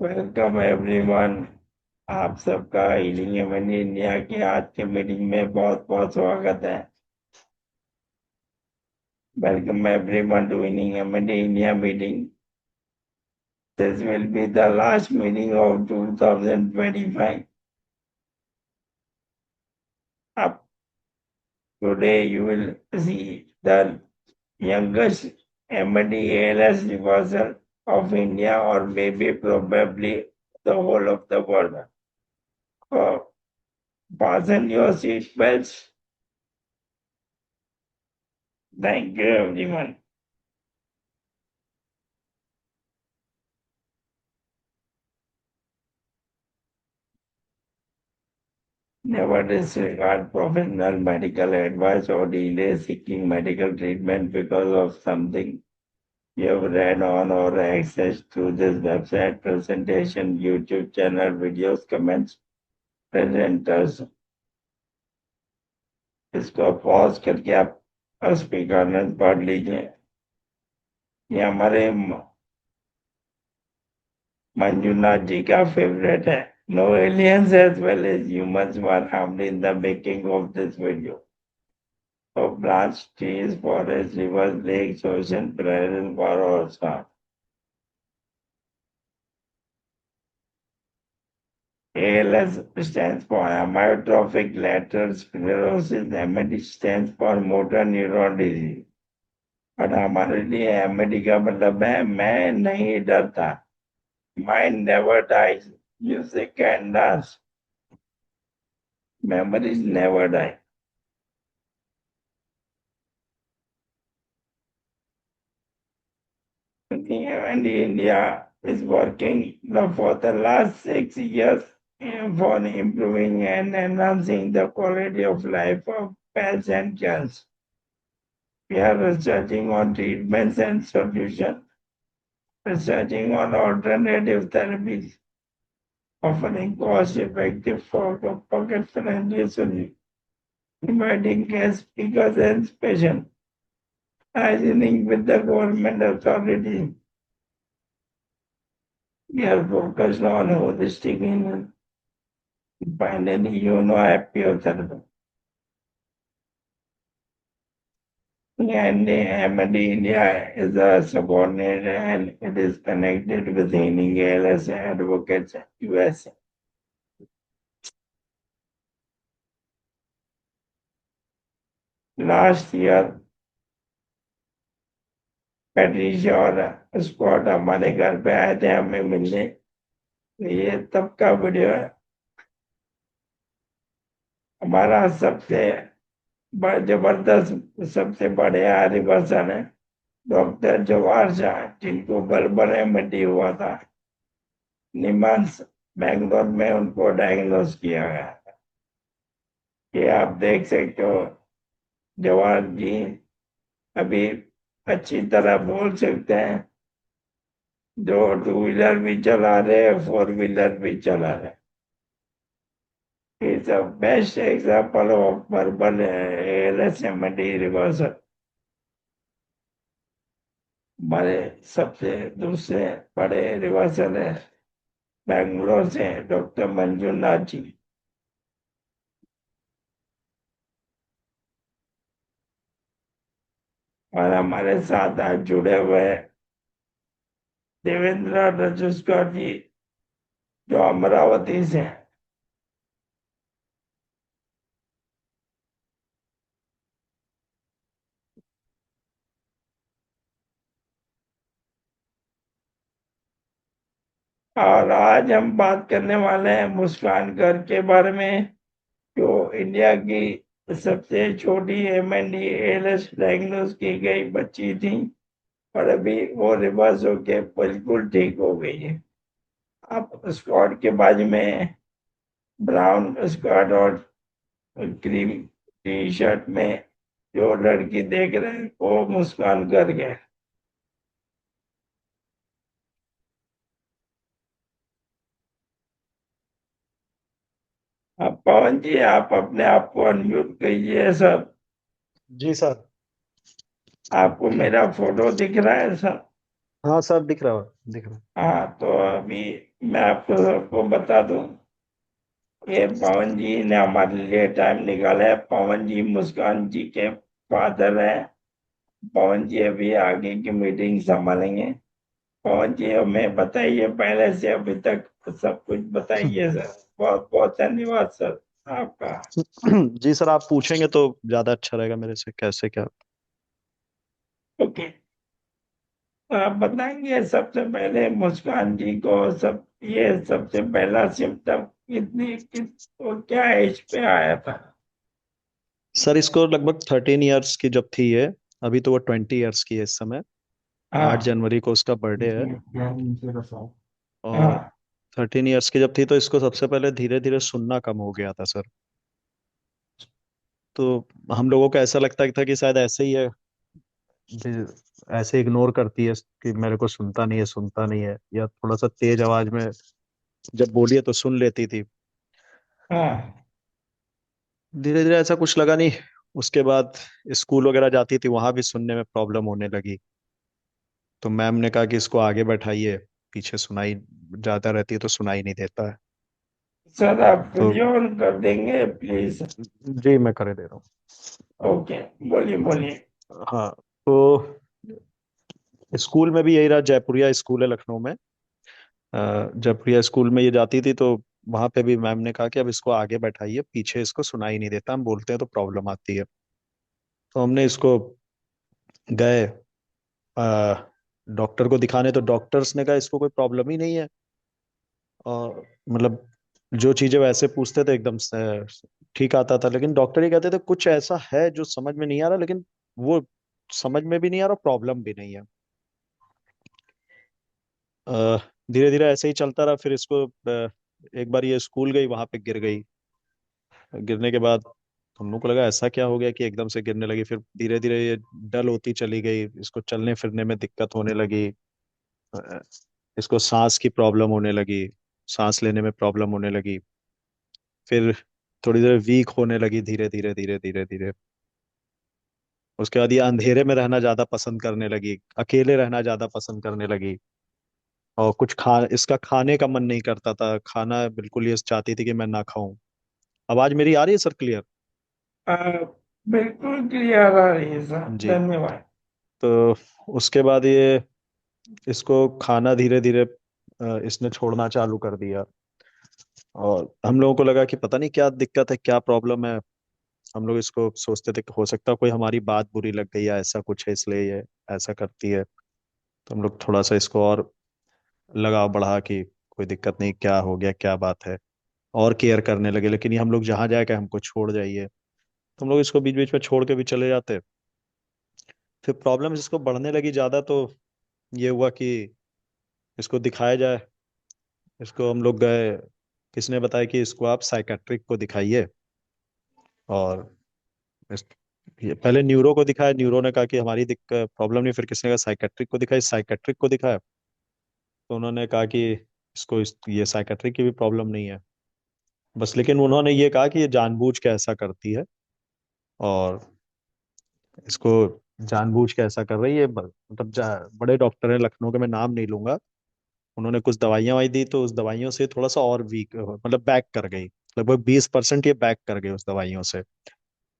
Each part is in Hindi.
Welcome everyone. आप सबका हीलिंग हेवन इंडिया की आज के मीटिंग में बहुत बहुत स्वागत है। Welcome everyone to healing heaven India meeting. This will be the last meeting of 2025। Up today you will see the youngest MD-ALS reversal of India or maybe probably the whole of the world. Fasten your seat belts. Thank you everyone. Never disregard professional medical advice or delay seeking medical treatment because of something you have read on or accessed through this website, presentation, YouTube channel, videos, comments, presenters. इसको पॉज करके आप स्पीकर में पढ़ लीजिए। ये हमारे मंजुनाथ जी का फेवरेट है। No aliens as well as humans were harmed in the making of this video. Of branch trees, forests, rivers, lakes, ocean, prairies, for also. ALS stands for amyotrophic lateral sclerosis. MD stands for motor neuron disease. और हमारे लिए MD का मतलब है मैं नहीं डरता। Mind never dies. Music can dance. Memories never die. And India is working for the last 6 years for improving and enhancing the quality of life of pets and cats. We are researching on treatments and solutions, researching on alternative therapies, offering cost-effective pocket-friendly solutions, inviting guest speakers and special, liaising with the government authorities. We are focused on holistic healing. Finally, appiotherapy. And MD India is a subordinate and it is connected with healing ALS advocates USA. Last year, Patricia और स्कॉट हमारे घर पे आए थे हमें मिलने। ये तब का वीडियो है। हमारा सबसे जबरदस्त सबसे बड़े रिवर्सल है डॉक्टर जवाहर शाह, जिनको बलबल एमडी हुआ था। निमांस बेंगलोर में उनको डायग्नोस किया गया। ये आप देख सकते हो जवाहर जी अभी अच्छी तरह बोल सकते हैं, जो 2 व्हीलर भी चला रहे, 4 व्हीलर भी चला रहे। It's a best example of verbal ALS-MD reversal. हमारे सबसे दूसरे बड़े रिवर्सल है बेंगलोर से डॉक्टर मंजुनाथ जी। और हमारे साथ आज जुड़े हुए देवेंद्र रजुस्कर जी, जो अमरावती से। और आज हम बात करने वाले हैं मुस्कान कर के बारे में, जो इंडिया की सबसे छोटी MD ALS डायग्नोस की गई बच्ची थी और अभी वो रिवर्स होके बिल्कुल ठीक हो गई है। आप स्क्वाड के बाजू में ब्राउन स्कर्ट और क्रीम टी शर्ट में जो लड़की देख रहे हैं वो मुस्कान कर गए। आप पवन जी, आप अपने आप को अनम्यूट कीजिए सर। जी सर। आपको मेरा फोटो दिख रहा है सर? हाँ सर, दिख रहा है, दिख रहा है। हाँ, तो अभी मैं आपको सबको बता दूं, ये पवन जी ने हमारे लिए टाइम निकाला है। पवन जी मुस्कान जी के फादर है। पवन जी अभी आगे की मीटिंग संभालेंगे। पवन जी हमें बताइए, पहले से अभी तक सब कुछ बताइए सर। बहुत बहुत धन्यवाद सर आपका। जी सर, आप पूछेंगे तो ज्यादा अच्छा रहेगा मेरे से, कैसे क्या। ओके, आप बताएंगे सबसे पहले मुस्कान जी को, सब ये सबसे पहला सिम्टम वो क्या एज पे आया था? सर इसको लगभग 13 ईयर्स की जब थी ये, अभी तो वो 20 ईयर्स की है इस समय। आठ हाँ। जनवरी को उसका बर्थडे है। और हाँ। 13 ईयर्स की जब थी तो इसको सबसे पहले धीरे धीरे सुनना कम हो गया था सर। तो हम लोगों को ऐसा लगता था कि शायद ऐसे ही है, ऐसे इग्नोर करती है कि मेरे को सुनता नहीं है, सुनता नहीं है, या थोड़ा सा तेज आवाज में जब बोलिए तो सुन लेती थी। हाँ। धीरे धीरे ऐसा कुछ लगा नहीं। उसके बाद स्कूल वगैरह जाती थी, वहां भी सुनने में प्रॉब्लम होने लगी। तो मैम ने कहा कि इसको आगे बैठाइए, पीछे सुनाई ज्यादा रहती है तो सुनाई नहीं देता है। सर आप तो वीडियो ऑन कर देंगे प्लीज? जी मैं करे दे रहा हूँ। ओके, बोलिए बोलिए। हाँ। तो स्कूल में भी यही रहा, जयपुरिया स्कूल है लखनऊ में। जयपुरिया स्कूल में ये जाती थी तो वहां पे भी मैम ने कहा कि अब इसको आगे बैठाइए, पीछे इसको सुनाई नहीं देता, हम बोलते हैं तो प्रॉब्लम आती है। तो हमने इसको गए डॉक्टर को दिखाने, तो डॉक्टर्स ने कहा इसको कोई प्रॉब्लम ही नहीं है। और मतलब जो चीजें वैसे पूछते थे एकदम से ठीक आता था, लेकिन डॉक्टर ही कहते थे कुछ ऐसा है जो समझ में नहीं आ रहा, लेकिन वो समझ में भी नहीं आ रहा, प्रॉब्लम भी नहीं है। धीरे धीरे ऐसे ही चलता रहा। फिर इसको एक बार ये स्कूल गई, वहां पे गिर गई। गिरने के बाद हम लोग को लगा ऐसा क्या हो गया कि एकदम से गिरने लगी। फिर धीरे धीरे ये डल होती चली गई, इसको चलने फिरने में दिक्कत होने लगी। अ, इसको सांस की प्रॉब्लम होने लगी, सांस लेने में प्रॉब्लम होने लगी। फिर थोड़ी देर वीक होने लगी, धीरे धीरे धीरे धीरे धीरे। उसके बाद ये अंधेरे में रहना ज्यादा पसंद करने लगी, अकेले रहना ज्यादा पसंद करने लगी। और कुछ खा इसका खाने का मन नहीं करता था, खाना बिल्कुल ये चाहती थी कि मैं ना खाऊं। आवाज मेरी आ रही है सर क्लियर? आ, बिल्कुल क्लियर आ रही है सर, जी। धन्यवाद। तो उसके बाद ये इसको खाना धीरे धीरे इसने छोड़ना चालू कर दिया। और हम लोगों को लगा कि पता नहीं क्या दिक्कत है, क्या प्रॉब्लम है। हम लोग इसको सोचते थे कि हो सकता है कोई हमारी बात बुरी लग गई या ऐसा कुछ है, इसलिए ये ऐसा करती है। तो हम लोग थोड़ा सा इसको और लगाव बढ़ा कि कोई दिक्कत नहीं, क्या हो गया, क्या बात है, और केयर करने लगे। लेकिन ये हम लोग जहाँ जाए कि हमको छोड़ जाइए, तो हम लोग इसको बीच बीच में छोड़ के भी चले जाते। फिर प्रॉब्लम इसको बढ़ने लगी ज्यादा, तो ये हुआ कि इसको दिखाया जाए। इसको हम लोग गए, किसने बताया कि इसको आप साइकेट्रिक को दिखाइए। और इस, ये पहले न्यूरो को दिखाया, न्यूरो ने कहा कि हमारी दिक्कत प्रॉब्लम नहीं। फिर किसने कहा साइकेट्रिक को दिखाई, साइकेट्रिक को दिखाया, तो उन्होंने कहा कि ये साइकेट्रिक की भी प्रॉब्लम नहीं है बस। लेकिन उन्होंने ये कहा कि ये जानबूझ के ऐसा करती है, और इसको जानबूझ के ऐसा कर रही है। मतलब बड़े डॉक्टर हैं लखनऊ के, मैं नाम नहीं लूंगा। उन्होंने कुछ दवाइयां वाई दी, तो उस दवाइयों से थोड़ा सा और वीक, मतलब बैक कर गई। लगभग 20% ये बैक कर गई उस दवाइयों से।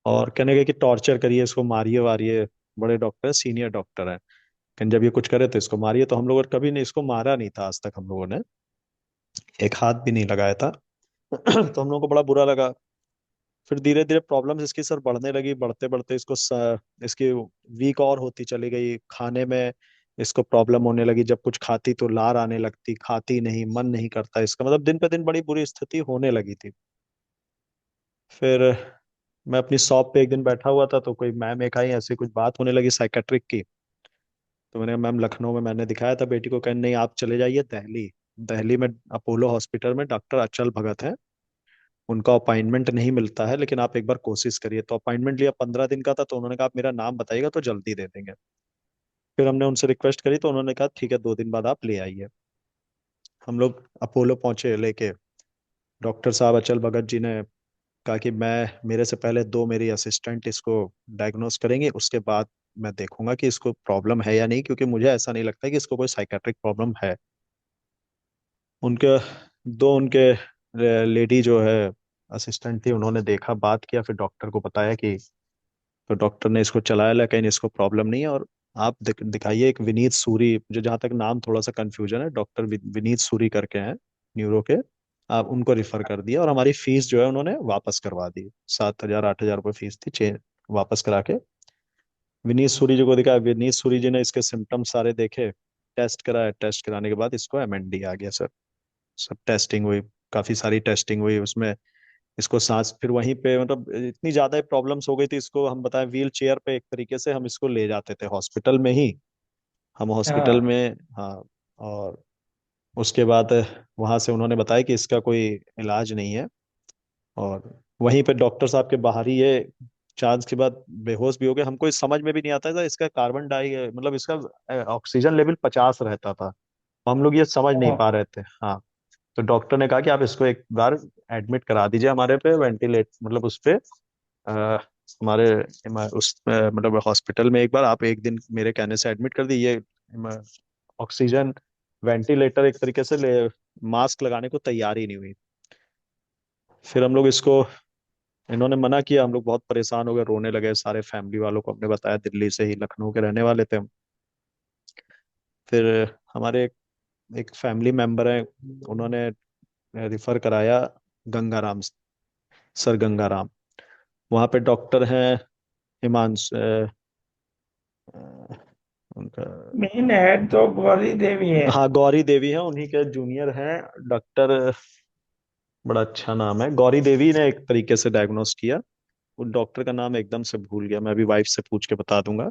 और कहने लगे कि टॉर्चर करिए इसको, मारिए वारिए। बड़े डॉक्टर, सीनियर डॉक्टर हैं, लेकिन जब ये कुछ करे तो इसको मारिए। तो हम लोगों ने कभी नहीं इसको मारा नहीं था आज तक, हम लोगों ने एक हाथ भी नहीं लगाया था। तो हम लोगों को बड़ा बुरा लगा। फिर धीरे धीरे प्रॉब्लम्स इसकी सर बढ़ने लगी, बढ़ते बढ़ते इसकी वीक और होती चली गई। खाने में इसको प्रॉब्लम होने लगी, जब कुछ खाती तो लार आने लगती, खाती नहीं, मन नहीं करता इसका, मतलब दिन पे दिन बड़ी बुरी स्थिति होने लगी थी। फिर मैं अपनी शॉप पे एक दिन बैठा हुआ था, तो कोई मैम एक आई, ऐसी कुछ बात होने लगी साइकेट्रिक की। तो मैंने कहा, मैम लखनऊ में मैंने दिखाया था बेटी को। कहने नहीं, आप चले जाइए दिल्ली। दिल्ली में अपोलो हॉस्पिटल में डॉक्टर अचल भगत है, उनका अपॉइंटमेंट नहीं मिलता है, लेकिन आप एक बार कोशिश करिए। तो अपॉइंटमेंट लिया, 15 दिन का था। तो उन्होंने कहा आप मेरा नाम बताइएगा तो जल्दी दे देंगे। फिर हमने उनसे रिक्वेस्ट करी, तो उन्होंने कहा ठीक है, 2 दिन बाद आप ले आइए। हम लोग अपोलो पहुंचे लेके। डॉक्टर साहब अचल भगत जी ने कहा कि मैं, मेरे से पहले दो मेरी असिस्टेंट इसको डायग्नोस करेंगे, उसके बाद मैं देखूंगा कि इसको प्रॉब्लम है या नहीं, क्योंकि मुझे ऐसा नहीं लगता कि इसको कोई साइकेट्रिक प्रॉब्लम है। उनके दो उनके लेडी जो है असिस्टेंट थी, उन्होंने देखा, बात किया, फिर डॉक्टर को बताया कि, तो डॉक्टर ने इसको चलाया, लेकिन इसको प्रॉब्लम नहीं है। और आप दिखाइए एक विनीत सूरी, जो जहाँ तक नाम थोड़ा सा कंफ्यूजन है, डॉक्टर विनीत सूरी करके हैं न्यूरो के, आप उनको रिफर कर दिया। और हमारी फीस जो है उन्होंने वापस करवा दी, 7,000 8,000 रुपये फीस थी, वापस करा के विनीत सूरी जी को दिखाया। विनीत सूरी जी ने इसके सिम्टम्स सारे देखे, टेस्ट कराया, टेस्ट कराने के बाद इसको एमएनडी आ गया सर। सब टेस्टिंग हुई, काफी सारी टेस्टिंग हुई उसमें। इसको सांस, फिर वहीं पे मतलब इतनी ज्यादा प्रॉब्लम्स हो गई थी इसको, हम बताएं व्हील चेयर पे एक तरीके से हम इसको ले जाते थे हॉस्पिटल में ही, हम हॉस्पिटल हाँ में। हाँ। और उसके बाद वहां से उन्होंने बताया कि इसका कोई इलाज नहीं है। और वहीं पे डॉक्टर साहब के बाहर ही ये चांस के बाद बेहोश भी हो गए। हमको इस समझ में भी नहीं आता था, इसका कार्बन डाई मतलब इसका ऑक्सीजन लेवल 50 रहता था, हम लोग ये समझ नहीं हाँ पा रहे थे। हाँ। तो डॉक्टर ने कहा कि आप इसको एक बार एडमिट करा दीजिए हमारे पे, वेंटिलेट मतलब उस पे हमारे मतलब हॉस्पिटल में एक बार आप एक दिन मेरे कहने से एडमिट कर दीजिए। ऑक्सीजन वेंटिलेटर एक तरीके से मास्क लगाने को तैयार ही नहीं हुई। फिर हम लोग इसको, इन्होंने मना किया, हम लोग बहुत परेशान हो गए, रोने लगे, सारे फैमिली वालों को हमने बताया, दिल्ली से ही, लखनऊ के रहने वाले थे हम। फिर हमारे एक फैमिली मेंबर हैं, उन्होंने रिफर कराया गंगाराम, सर गंगाराम। वहाँ पे डॉक्टर हैं हिमांशु, उनका, मेन हेड तो गौरी देवी है। हाँ गौरी देवी है, उन्हीं के जूनियर हैं डॉक्टर। बड़ा अच्छा नाम है, गौरी देवी ने एक तरीके से डायग्नोस किया। उस डॉक्टर का नाम एकदम से भूल गया, मैं अभी वाइफ से पूछ के बता दूंगा।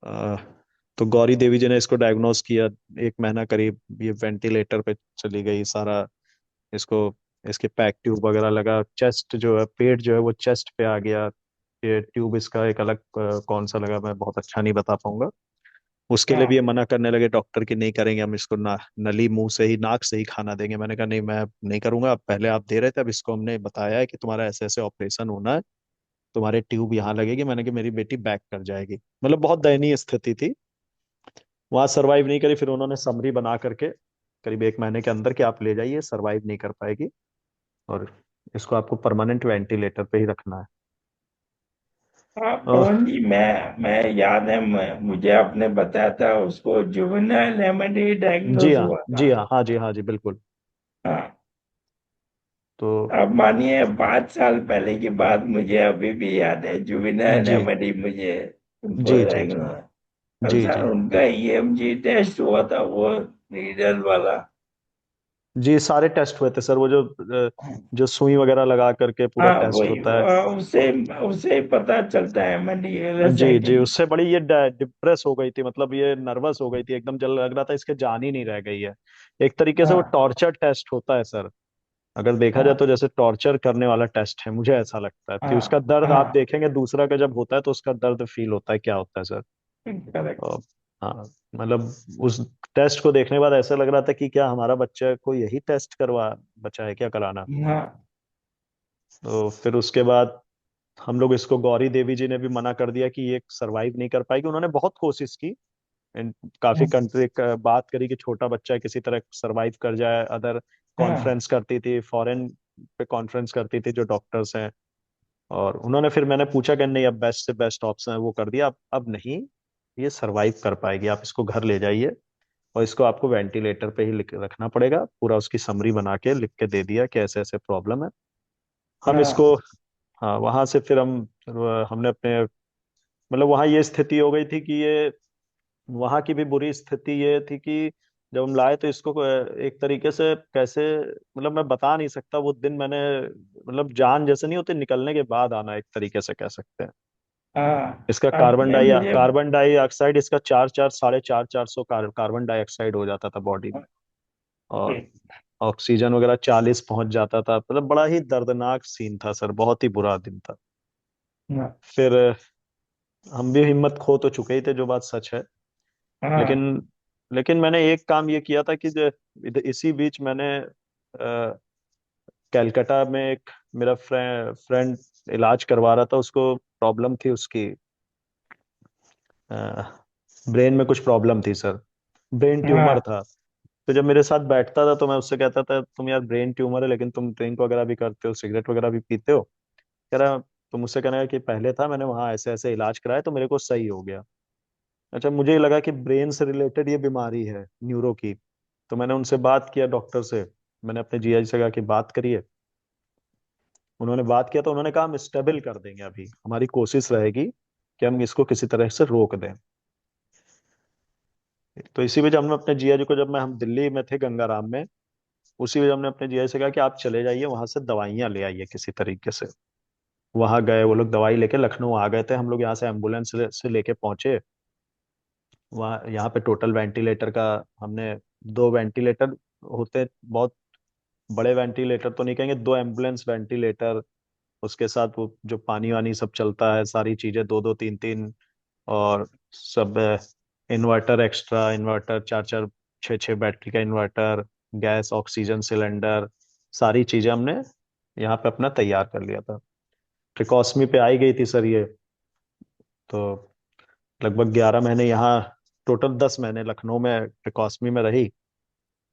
अ, तो गौरी देवी जी ने इसको डायग्नोस किया। 1 महीना करीब ये वेंटिलेटर पे चली गई, सारा इसको, इसके पैक ट्यूब वगैरह लगा, चेस्ट जो है, पेट जो है वो चेस्ट पे आ गया। ये ट्यूब इसका एक अलग कौन सा लगा, मैं बहुत अच्छा नहीं बता पाऊंगा। उसके लिए भी ये हाँ मना करने लगे डॉक्टर की, नहीं करेंगे हम इसको, नली मुंह से ही, नाक से ही खाना देंगे। मैंने कहा नहीं, मैं नहीं करूंगा, अब पहले आप दे रहे थे, अब इसको हमने बताया है कि तुम्हारा ऐसे ऐसे ऑपरेशन होना है, तुम्हारे ट्यूब यहाँ लगेगी। मैंने कहा मेरी बेटी बैक कर जाएगी, मतलब बहुत दयनीय स्थिति थी। वहां सरवाइव नहीं करी, फिर उन्होंने समरी बना करके करीब 1 महीने के अंदर कि आप ले जाइए, सरवाइव नहीं कर पाएगी, और इसको आपको परमानेंट वेंटिलेटर पे ही रखना है। हाँ और पवन जी, मैं याद है, मुझे आपने बताया था उसको जुवेनाइल हेमेटी जी डायग्नोस हाँ, हुआ था। जी हाँ, हाँ जी, हाँ जी, बिल्कुल। हाँ। तो अब मानिए 5 साल पहले की बात मुझे अभी भी याद है, जुवेनाइल जी, हेमेटी मुझे उनको जी, जी, जी, डायग्नोस। अब जी, सर जी, उनका ईएमजी टेस्ट हुआ था, वो रीडर वाला। जी, सारे टेस्ट हुए थे सर, वो जो सुई वगैरह लगा करके पूरा हाँ टेस्ट वही, होता है। उससे उससे पता चलता है जी, जी, मेडिकल। उससे बड़ी ये डिप्रेस हो गई थी, मतलब ये नर्वस हो गई थी एकदम, जल लग रहा था इसके जान ही नहीं रह गई है। एक तरीके से वो हाँ टॉर्चर टेस्ट होता है सर, अगर देखा जाए हाँ तो जैसे टॉर्चर करने वाला टेस्ट है, मुझे ऐसा लगता है कि उसका हाँ दर्द आप हाँ, देखेंगे, दूसरा का जब होता है तो उसका दर्द फील होता है, क्या होता है सर। करेक्ट। और हाँ, मतलब उस टेस्ट को देखने के बाद ऐसा लग रहा था कि क्या हमारा बच्चा को यही टेस्ट करवा, बच्चा है क्या कराना। हाँ तो फिर उसके बाद हम लोग इसको, गौरी देवी जी ने भी मना कर दिया कि ये सरवाइव नहीं कर पाएगी। उन्होंने बहुत कोशिश की, काफी कंट्री बात करी कि छोटा बच्चा है, किसी तरह सरवाइव कर जाए, अदर हाँ कॉन्फ्रेंस करती थी, फॉरेन पे कॉन्फ्रेंस करती थी जो डॉक्टर्स हैं। और उन्होंने, फिर मैंने पूछा कि नहीं, अब बेस्ट से बेस्ट ऑप्शन है वो कर दिया, अब नहीं, ये सरवाइव कर पाएगी, आप इसको घर ले जाइए, और इसको आपको वेंटिलेटर पे ही रखना पड़ेगा। पूरा उसकी समरी बना के लिख के दे दिया कि ऐसे ऐसे प्रॉब्लम है। हम इसको, हाँ हाँ, वहां से फिर हमने अपने, मतलब वहां ये स्थिति हो गई थी कि ये, वहां की भी बुरी स्थिति ये थी कि जब हम लाए तो इसको एक तरीके से कैसे, मतलब मैं बता नहीं सकता वो दिन मैंने, मतलब जान जैसे नहीं होते निकलने के बाद आना, एक तरीके से कह सकते हैं। हाँ। इसका आपने मुझे, कार्बन डाइऑक्साइड इसका 4 4 450 कार्बन डाइऑक्साइड हो जाता था बॉडी में। ओके। और ऑक्सीजन वगैरह 40 पहुंच जाता था, मतलब बड़ा ही दर्दनाक सीन था सर, बहुत ही बुरा दिन था। हाँ फिर हम भी हिम्मत खो तो चुके ही थे, जो बात सच है। लेकिन हाँ लेकिन मैंने एक काम ये किया था कि इसी बीच मैंने कैलकाटा में एक मेरा फ्रेंड इलाज करवा रहा था, उसको प्रॉब्लम थी उसकी, ब्रेन में कुछ प्रॉब्लम थी सर, ब्रेन ट्यूमर हाँ था। तो जब मेरे साथ बैठता था तो मैं उससे कहता था तुम यार ब्रेन ट्यूमर है लेकिन तुम ड्रिंक वगैरह भी करते हो, सिगरेट वगैरह भी पीते हो। कह रहा, तो मुझसे कहने लगा कि पहले था, मैंने वहाँ ऐसे ऐसे इलाज कराया तो मेरे को सही हो गया। अच्छा, मुझे लगा कि ब्रेन से रिलेटेड ये बीमारी है, न्यूरो की। तो मैंने उनसे बात किया, डॉक्टर से। मैंने अपने जीआई से कहा कि बात करिए। उन्होंने बात किया तो उन्होंने कहा हम स्टेबल कर देंगे, अभी हमारी कोशिश रहेगी कि हम इसको किसी तरह से रोक दें। तो इसी वजह हमने अपने जीआई को, जब मैं हम दिल्ली में थे गंगाराम में, उसी वजह हमने अपने जीआई से कहा कि आप चले जाइए वहां से दवाइयां ले आइए किसी तरीके से। वहां गए, वो लोग दवाई लेके लखनऊ आ गए थे, हम लोग यहाँ से एम्बुलेंस से लेके पहुंचे। वहाँ यहाँ पे टोटल वेंटिलेटर का हमने, दो वेंटिलेटर होते, बहुत बड़े वेंटिलेटर तो नहीं कहेंगे, दो एम्बुलेंस वेंटिलेटर, उसके साथ वो जो पानी वानी सब चलता है, सारी चीजें दो दो तीन तीन, और सब इन्वर्टर, एक्स्ट्रा इन्वर्टर, चार चार छः छः बैटरी का इन्वर्टर, गैस ऑक्सीजन सिलेंडर, सारी चीजें हमने यहाँ पे अपना तैयार कर लिया था। ट्रिकॉस्मी पे आई गई थी सर ये। तो लगभग 11 महीने यहाँ, टोटल 10 महीने लखनऊ में ट्रिकॉस्मी में रही।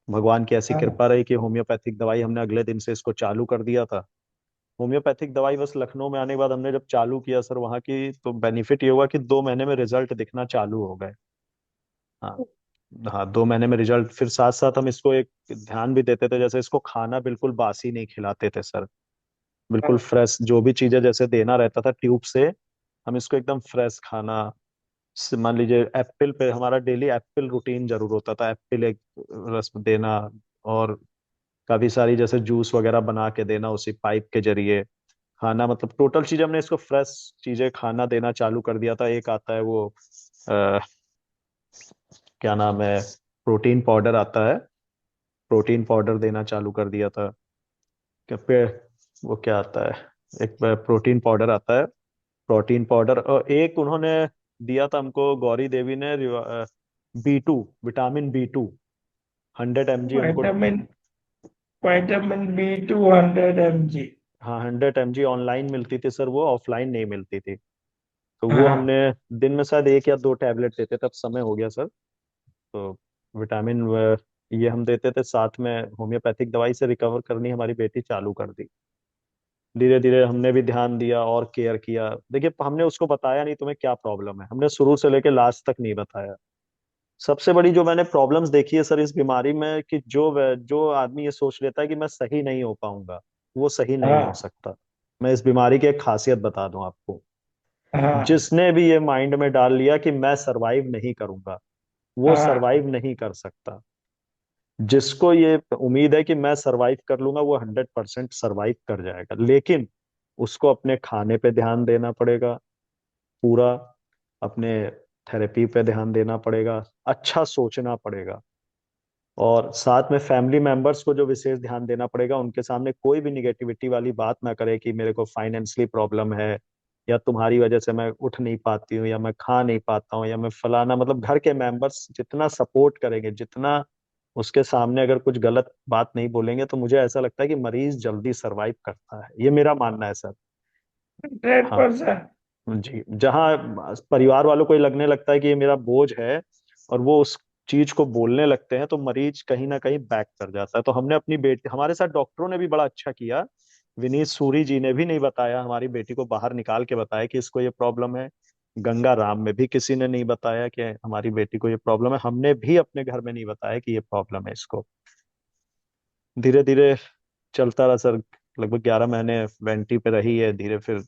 भगवान की ऐसी हाँ कृपा रही कि होम्योपैथिक दवाई हमने अगले दिन से इसको चालू कर दिया था। होम्योपैथिक दवाई बस लखनऊ में आने के बाद हमने जब चालू किया सर वहाँ की, तो बेनिफिट ये हुआ कि 2 महीने में रिजल्ट दिखना चालू हो गए। हाँ। हाँ, 2 महीने में रिजल्ट। फिर साथ साथ हम इसको एक ध्यान भी देते थे, जैसे इसको खाना बिल्कुल बासी नहीं खिलाते थे सर, बिल्कुल हाँ फ्रेश जो भी चीजें जैसे देना रहता था ट्यूब से, हम इसको एकदम फ्रेश खाना। मान लीजिए एप्पल पे हमारा डेली एप्पल रूटीन जरूर होता था, एप्पल एक रस देना, और काफी सारी जैसे जूस वगैरह बना के देना उसी पाइप के जरिए। खाना मतलब टोटल चीज हमने इसको फ्रेश चीजें खाना देना चालू कर दिया था। एक आता है वो आ, क्या नाम है, प्रोटीन पाउडर आता है, प्रोटीन पाउडर देना चालू कर दिया था। क्या पे, वो क्या आता है, एक प्रोटीन पाउडर आता है, प्रोटीन पाउडर। और एक उन्होंने दिया था हमको, गौरी देवी ने, B2, विटामिन B2, 100 mg हमको। Vitamin vitamin B 200 mg। हाँ, 100 mg ऑनलाइन मिलती थी सर, वो ऑफलाइन नहीं मिलती थी। तो वो हमने हाँ दिन में शायद 1 या 2 टैबलेट देते, तब समय हो गया सर। तो विटामिन ये हम देते थे, साथ में होम्योपैथिक दवाई से रिकवर करनी हमारी बेटी चालू कर दी। धीरे धीरे हमने भी ध्यान दिया और केयर किया। देखिए, हमने उसको बताया नहीं तुम्हें क्या प्रॉब्लम है, हमने शुरू से लेके लास्ट तक नहीं बताया। सबसे बड़ी जो मैंने प्रॉब्लम्स देखी है सर इस बीमारी में, कि जो आदमी ये सोच लेता है कि मैं सही नहीं हो पाऊंगा, वो सही नहीं हो हाँ सकता। मैं इस बीमारी की एक खासियत बता दूं आपको। हाँ जिसने भी ये माइंड में डाल लिया कि मैं सरवाइव नहीं करूंगा, वो हाँ सरवाइव नहीं कर सकता। जिसको ये उम्मीद है कि मैं सरवाइव कर लूंगा, वो 100% सरवाइव कर जाएगा, लेकिन उसको अपने खाने पे ध्यान देना पड़ेगा पूरा, अपने थेरेपी पे ध्यान देना पड़ेगा, अच्छा सोचना पड़ेगा, और साथ में फैमिली मेंबर्स को जो विशेष ध्यान देना पड़ेगा, उनके सामने कोई भी निगेटिविटी वाली बात ना करे कि मेरे को फाइनेंशियली प्रॉब्लम है, या तुम्हारी वजह से मैं उठ नहीं पाती हूँ, या मैं खा नहीं पाता हूँ, या मैं फलाना। मतलब घर के मेंबर्स जितना सपोर्ट करेंगे, जितना उसके सामने अगर कुछ गलत बात नहीं बोलेंगे, तो मुझे ऐसा लगता है कि मरीज जल्दी सरवाइव करता है, ये मेरा मानना है सर। 100%। जी, जहाँ परिवार वालों को ये लगने लगता है कि ये मेरा बोझ है, और वो उस चीज को बोलने लगते हैं, तो मरीज कहीं ना कहीं बैक कर जाता है। तो हमने अपनी बेटी, हमारे साथ डॉक्टरों ने भी बड़ा अच्छा किया, विनीत सूरी जी ने भी नहीं बताया, हमारी बेटी को बाहर निकाल के बताया कि इसको ये प्रॉब्लम है। गंगा राम में भी किसी ने नहीं बताया कि हमारी बेटी को ये प्रॉब्लम है, हमने भी अपने घर में नहीं बताया कि ये प्रॉब्लम है इसको। धीरे धीरे चलता रहा सर, लगभग 11 महीने वेंटी पे रही है। धीरे फिर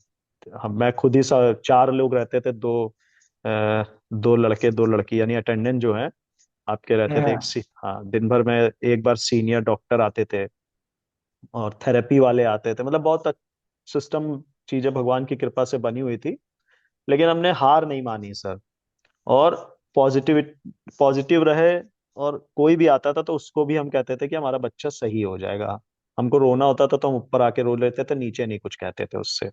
हम, मैं खुद ही 4 लोग रहते थे, दो लड़के दो लड़की, यानी अटेंडेंट जो है आपके रहते थे। हाँ हाँ, दिन भर में एक बार सीनियर डॉक्टर आते थे, और थेरेपी वाले आते थे, मतलब बहुत सिस्टम, चीजें भगवान की कृपा से बनी हुई थी। लेकिन हमने हार नहीं मानी सर, और पॉजिटिव पॉजिटिव रहे। और कोई भी आता था तो उसको भी हम कहते थे कि हमारा बच्चा सही हो जाएगा। हमको रोना होता था तो हम ऊपर आके रो लेते थे, नीचे नहीं कुछ कहते थे उससे।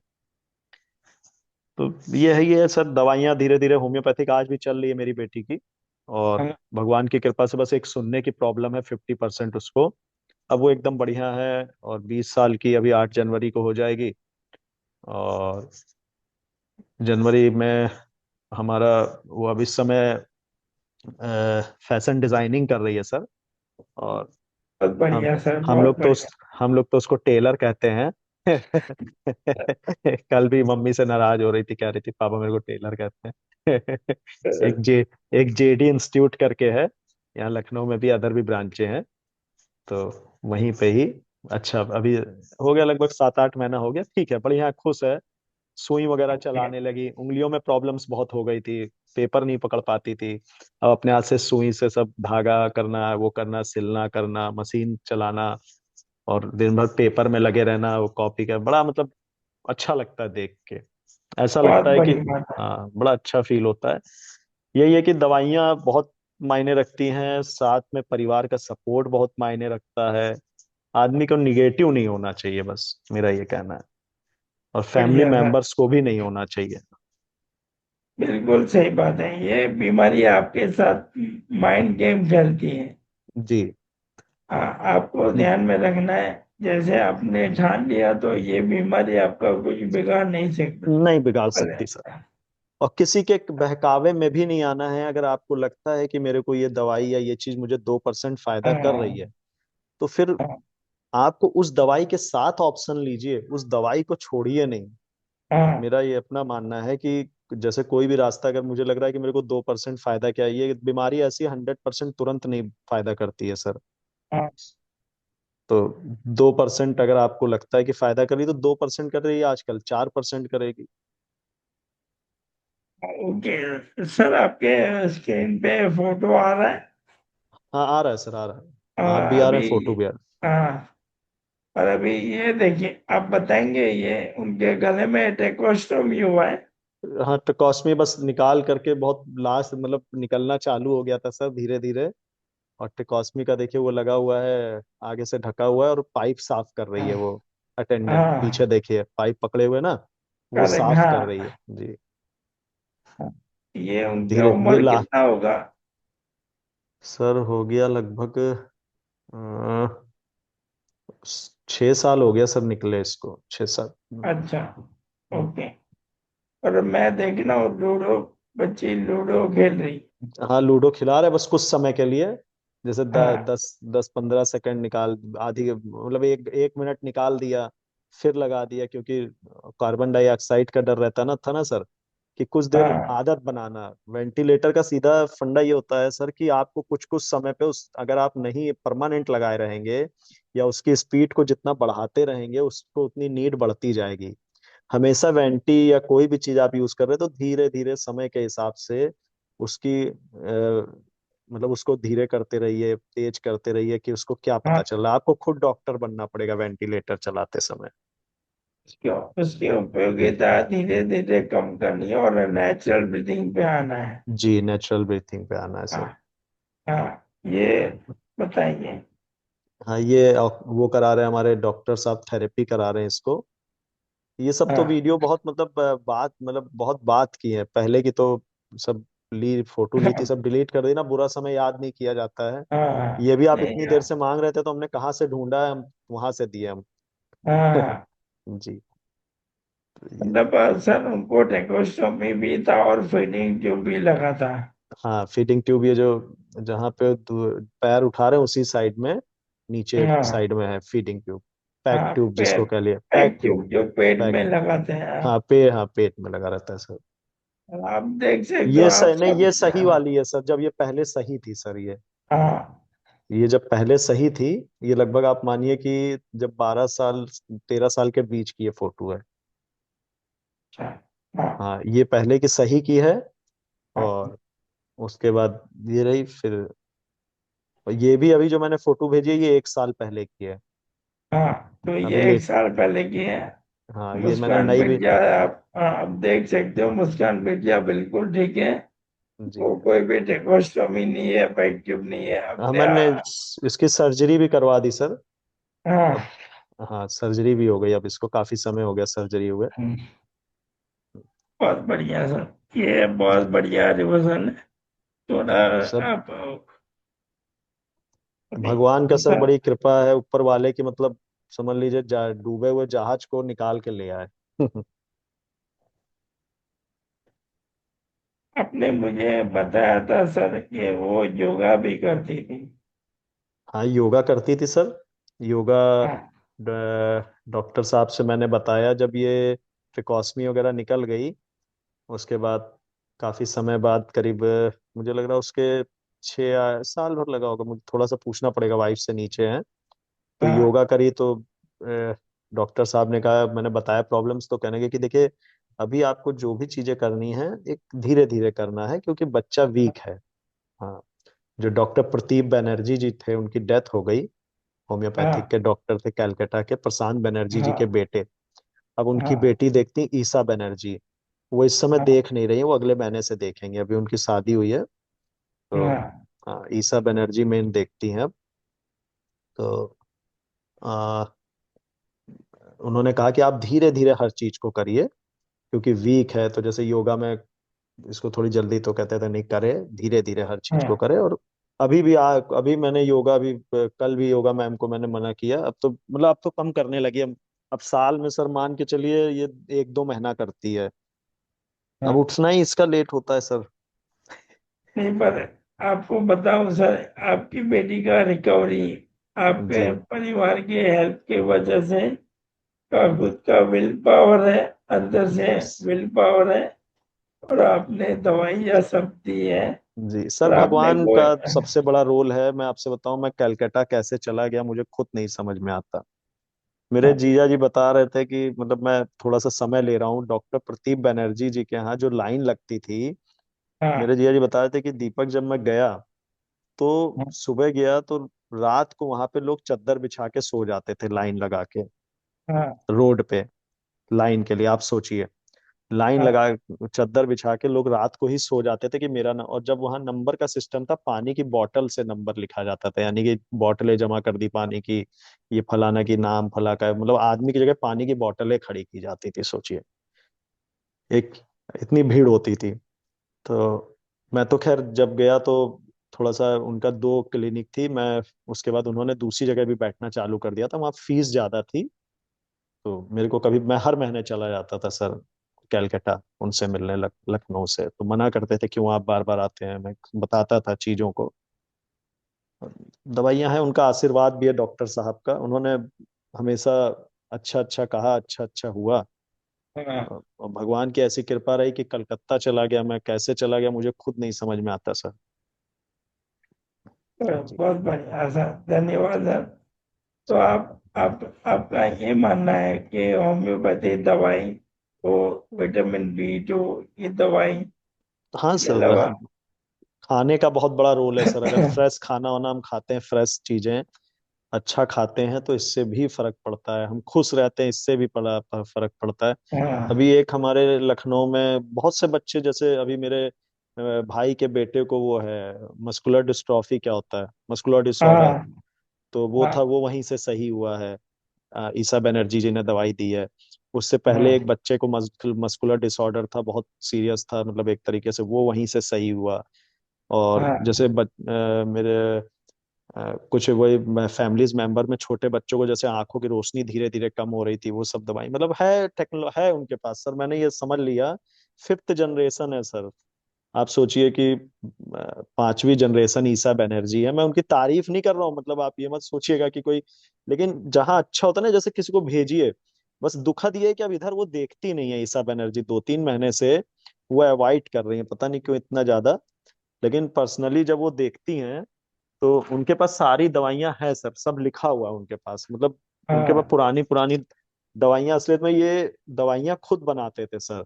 तो ये है सर, दवाइयाँ धीरे धीरे होम्योपैथिक आज भी चल रही है मेरी बेटी की। और हाँ भगवान की कृपा से बस एक सुनने की प्रॉब्लम है, 50% उसको। अब वो एकदम बढ़िया है, और 20 साल की अभी 8 जनवरी को हो जाएगी। और जनवरी में हमारा, वो अब इस समय फैशन डिजाइनिंग कर रही है सर। और बहुत हम बढ़िया सर, हम बहुत लोग तो बढ़िया। हम लोग तो उसको टेलर कहते हैं। कल भी मम्मी से नाराज हो रही थी, कह रही थी पापा मेरे को टेलर कहते हैं। एक जे एक जेडी इंस्टीट्यूट करके है, यहाँ लखनऊ में भी अदर भी ब्रांचें हैं, तो वहीं पे ही। अच्छा, अभी हो गया लगभग 7-8 महीना हो गया, ठीक है, बढ़िया, खुश है। सुई वगैरह ओके। चलाने लगी, उंगलियों में प्रॉब्लम्स बहुत हो गई थी, पेपर नहीं पकड़ पाती थी। अब अपने हाथ से सुई से सब धागा करना, वो करना, सिलना करना, मशीन चलाना, और दिन भर पेपर में लगे रहना, वो कॉपी का बड़ा मतलब अच्छा लगता है देख के। ऐसा बहुत लगता है कि बड़ी बात है। हाँ, बड़ा अच्छा फील होता है। यही है कि दवाइयाँ बहुत मायने रखती हैं, साथ में परिवार का सपोर्ट बहुत मायने रखता है। आदमी को निगेटिव नहीं होना चाहिए, बस मेरा ये कहना है। और फैमिली बढ़िया सर। मेंबर्स को भी नहीं होना चाहिए। बिल्कुल सही बात है, ये बीमारी आपके साथ माइंड गेम खेलती है। जी। हाँ, आपको ध्यान में रखना है। जैसे आपने ठान लिया तो ये बीमारी आपका कुछ बिगाड़ नहीं सकता। नहीं बिगाड़ अरे। सकती सर। और किसी के बहकावे में भी नहीं आना है। अगर आपको लगता है कि मेरे को ये दवाई या ये चीज मुझे 2% फायदा कर रही है, हाँ। तो फिर हाँ। आपको उस दवाई के साथ ऑप्शन लीजिए, उस दवाई को छोड़िए नहीं। हाँ। मेरा ये अपना मानना है कि जैसे कोई भी रास्ता, अगर मुझे लग रहा है कि मेरे को 2% फायदा, क्या है, ये बीमारी ऐसी 100% तुरंत नहीं फायदा करती है सर। हाँ। तो 2% अगर आपको लगता है कि फायदा कर रही, तो 2% कर रही है, आजकल 4% करेगी। ओके सर, आपके स्क्रीन पे फोटो आ रहा है। हाँ, आ रहा है सर, आ रहा है, आप भी आ रहे अभी। हैं, फोटो भी आ रहा हाँ। और अभी ये देखिए, आप बताएंगे, ये उनके गले में टेकोस्टोमी हुआ है। है। हाँ, ट्रकोस्मी बस निकाल करके बहुत लास्ट मतलब निकलना चालू हो गया था सर, धीरे धीरे। और ट्रिकॉस्मी का देखिए वो लगा हुआ है, आगे से ढका हुआ है, और पाइप साफ कर रही है हाँ। वो। अटेंडेंट पीछे हाँ। देखिए, पाइप पकड़े हुए ना, वो करेक्ट, साफ कर रही हाँ। है जी। हाँ। ये उनकी धीरे ये उम्र ला कितना होगा? सर हो गया लगभग 6 साल हो गया सर, निकले इसको 6 साल। अच्छा। ओके। और मैं देखना, लूडो, बच्ची लूडो खेल रही। हाँ, लूडो खिला रहे बस कुछ समय के लिए, जैसे हाँ। 10-15 सेकंड निकाल, आधी मतलब 1 मिनट निकाल दिया, फिर लगा दिया, क्योंकि कार्बन डाइऑक्साइड का डर रहता ना, था ना सर, कि कुछ देर हाँ। आदत बनाना। वेंटिलेटर का सीधा फंडा ये होता है सर, कि आपको कुछ कुछ समय पे उस अगर आप नहीं परमानेंट लगाए रहेंगे, या उसकी स्पीड को जितना बढ़ाते रहेंगे, उसको उतनी नीड बढ़ती जाएगी। हमेशा वेंटी या कोई भी चीज आप यूज कर रहे हैं, तो धीरे धीरे समय के हिसाब से उसकी मतलब उसको धीरे करते रहिए, तेज करते रहिए, कि उसको क्या पता हाँ। चल रहा है। आपको खुद डॉक्टर बनना पड़ेगा वेंटिलेटर चलाते समय। उसकी उसकी उपयोगिता धीरे धीरे कम करनी है और नेचुरल ब्रीथिंग पे आना है। जी, नेचुरल ब्रीथिंग पे आना है हाँ। सर। हाँ। ये बताइए। हाँ, ये वो करा रहे हैं हमारे डॉक्टर साहब, थेरेपी करा रहे हैं इसको। ये सब तो हाँ। वीडियो बहुत मतलब बात मतलब बहुत बात की है पहले की, तो सब फोटो ली थी, हाँ। सब डिलीट कर दी ना, बुरा समय याद नहीं किया जाता है। हाँ। ये भी आप नहीं। इतनी देर से मांग रहे थे, तो हमने कहाँ से ढूंढा है, हम वहां से दिए हम। हाँ। जी। तो ये मतलब सर, उनको टेकोस्टोमी भी था और फीडिंग ट्यूब भी लगा था। हाँ, फीडिंग ट्यूब, ये जो जहाँ पे पैर उठा रहे हैं उसी साइड में, नीचे हाँ। साइड में है फीडिंग ट्यूब। पैक हाँ, ट्यूब जिसको कह लिए, पैक पैक ट्यूब। ट्यूब जो पेट पैक में ट्यूब। लगाते हैं। हाँ, पेट में लगा रहता है सर। आप देख सकते हो, ये आप सही नहीं, सब। ये सही वाली है सर, जब ये पहले सही थी सर, हाँ। ये जब पहले सही थी, ये लगभग आप मानिए कि जब 12 साल 13 साल के बीच की ये फोटो है। अच्छा। हाँ। हाँ, ये पहले की सही की है। हाँ। और उसके बाद ये रही फिर। और ये भी अभी जो मैंने फोटो भेजी है, ये 1 साल पहले की है। हाँ, तो अभी ये एक साल पहले की है। हाँ, ये मैंने मुस्कान नई भी। मिर्जा, आप देख सकते हो, मुस्कान मिर्जा बिल्कुल ठीक है। जी। वो कोई भी टेकोस्टोमी नहीं है, पैक ट्यूब नहीं है हाँ, अपने। मैंने इसकी सर्जरी भी करवा दी सर। हाँ। अब हाँ, सर्जरी भी हो गई, अब इसको काफी समय हो गया सर्जरी हुए। बहुत बढ़िया सर, ये बहुत बढ़िया रिविजन है। थोड़ा सब आप अभी। भगवान का सर सर, बड़ी कृपा है ऊपर वाले की, मतलब समझ लीजिए डूबे हुए जहाज को निकाल के ले आए। आपने मुझे बताया था सर कि वो योगा भी करती थी। हाँ योगा करती थी सर। योगा हाँ डॉक्टर साहब से मैंने बताया जब ये ट्रिकॉस्मी वगैरह निकल गई, उसके बाद काफी समय बाद, करीब मुझे लग रहा है उसके 6 साल भर लगा होगा, मुझे थोड़ा सा पूछना पड़ेगा, वाइफ से नीचे है। तो हाँ योगा करी तो डॉक्टर साहब ने कहा, मैंने बताया प्रॉब्लम्स, तो कहने लगे कि देखिए अभी आपको जो भी चीजें करनी है एक धीरे धीरे करना है क्योंकि बच्चा वीक है। हाँ। जो डॉक्टर प्रदीप बनर्जी जी थे उनकी डेथ हो गई, होम्योपैथिक हाँ के डॉक्टर थे कलकत्ता के, प्रशांत बनर्जी जी के हाँ बेटे। अब उनकी हाँ बेटी देखती ईसा बनर्जी, वो इस समय हाँ देख नहीं रही है, वो अगले महीने से देखेंगे, अभी उनकी शादी हुई है। तो हाँ हाँ, ईसा बनर्जी मेन देखती हैं अब। तो आ, उन्होंने कहा कि आप धीरे धीरे हर चीज को करिए क्योंकि वीक है, तो जैसे योगा में इसको थोड़ी जल्दी तो कहते थे नहीं करे, धीरे धीरे हर चीज को हाँ करे। और अभी मैंने योगा भी कल भी योगा मैम को मैंने मना किया, अब तो मतलब अब तो कम करने लगी। अब साल में सर मान के चलिए ये 1-2 महीना करती है। अब हाँ। उठना ही इसका लेट होता है सर। नहीं पर आपको बताऊं सर, आपकी बेटी का रिकवरी आपके जी। परिवार की हेल्प की वजह से का खुद का विल पावर है, अंदर से यस। विल पावर है, और आपने दवाइयाँ सब दी है, जी सर, और आपने भगवान कोई। का सबसे बड़ा रोल है। मैं आपसे बताऊं, मैं कलकत्ता कैसे चला गया मुझे खुद नहीं समझ में आता। मेरे हाँ जीजा जी बता रहे थे कि मतलब मैं थोड़ा सा समय ले रहा हूँ, डॉक्टर प्रदीप बनर्जी जी के यहाँ जो लाइन लगती थी, मेरे हाँ जीजा जी बता रहे थे कि दीपक जब मैं गया तो हाँ सुबह गया तो रात को वहां पे लोग चादर बिछा के सो जाते थे लाइन लगा के, हाँ रोड पे लाइन के लिए। आप सोचिए, लाइन हाँ लगा चादर बिछा के लोग रात को ही सो जाते थे कि मेरा और जब वहां नंबर का सिस्टम था, पानी की बोतल से नंबर लिखा जाता था, यानी कि बोतलें जमा कर दी पानी की, ये फलाना की नाम फला का है, मतलब आदमी की जगह पानी की बोतलें खड़ी की जाती थी, सोचिए। एक इतनी भीड़ होती थी। तो मैं तो खैर जब गया तो थोड़ा सा, उनका 2 क्लिनिक थी, मैं उसके बाद उन्होंने दूसरी जगह भी बैठना चालू कर दिया था, वहाँ फीस ज्यादा थी। तो मेरे को कभी, मैं हर महीने चला जाता था सर कैलकाटा उनसे मिलने, लखनऊ से। तो मना करते थे क्यों आप बार बार आते हैं, मैं बताता था चीजों को। दवाइयां हैं, उनका आशीर्वाद भी है डॉक्टर साहब का, उन्होंने हमेशा अच्छा अच्छा कहा, अच्छा अच्छा हुआ। हाँ। और भगवान की ऐसी कृपा रही कि कलकत्ता चला गया, मैं कैसे चला गया मुझे खुद नहीं समझ में आता सर। तो जी। बहुत बढ़िया सर, धन्यवाद सर। तो आपका ये मानना है कि होम्योपैथी दवाई को, विटामिन B2 की दवाई हाँ के सर, अलावा। खाने का बहुत बड़ा रोल है सर। अगर फ्रेश खाना वाना हम खाते हैं, फ्रेश चीजें अच्छा खाते हैं, तो इससे भी फर्क पड़ता है, हम खुश रहते हैं, इससे भी बड़ा फर्क पड़ता है। हाँ अभी एक हमारे लखनऊ में बहुत से बच्चे, जैसे अभी मेरे भाई के बेटे को वो है मस्कुलर डिस्ट्रॉफी, क्या होता है मस्कुलर डिसऑर्डर, हाँ तो वो था, हाँ वो वहीं से सही हुआ है। ईसा बनर्जी जी ने दवाई दी है। उससे पहले एक हाँ बच्चे को मस्कुलर डिसऑर्डर था, बहुत सीरियस था, मतलब एक तरीके से वो वहीं से सही हुआ। और हाँ जैसे मेरे कुछ वही फैमिलीज मेंबर में छोटे बच्चों को जैसे आंखों की रोशनी धीरे धीरे कम हो रही थी, वो सब दवाई मतलब है, टेक्नो है उनके पास सर, मैंने ये समझ लिया। 5th जनरेशन है सर। आप सोचिए कि 5वीं जनरेशन ईसा बनर्जी है। मैं उनकी तारीफ नहीं कर रहा हूँ, मतलब आप ये मत सोचिएगा कि कोई, लेकिन जहां अच्छा होता है ना, जैसे किसी को भेजिए, बस दुखद ये है कि अब इधर वो देखती नहीं है ईसा बनर्जी, 2-3 महीने से वो अवॉइड कर रही है, पता नहीं क्यों इतना ज्यादा। लेकिन पर्सनली जब वो देखती हैं तो उनके पास सारी दवाइयां हैं सर, सब लिखा हुआ है उनके पास, मतलब उनके पास हाँ। पुरानी पुरानी दवाइयां, असलियत में ये दवाइयां खुद बनाते थे सर।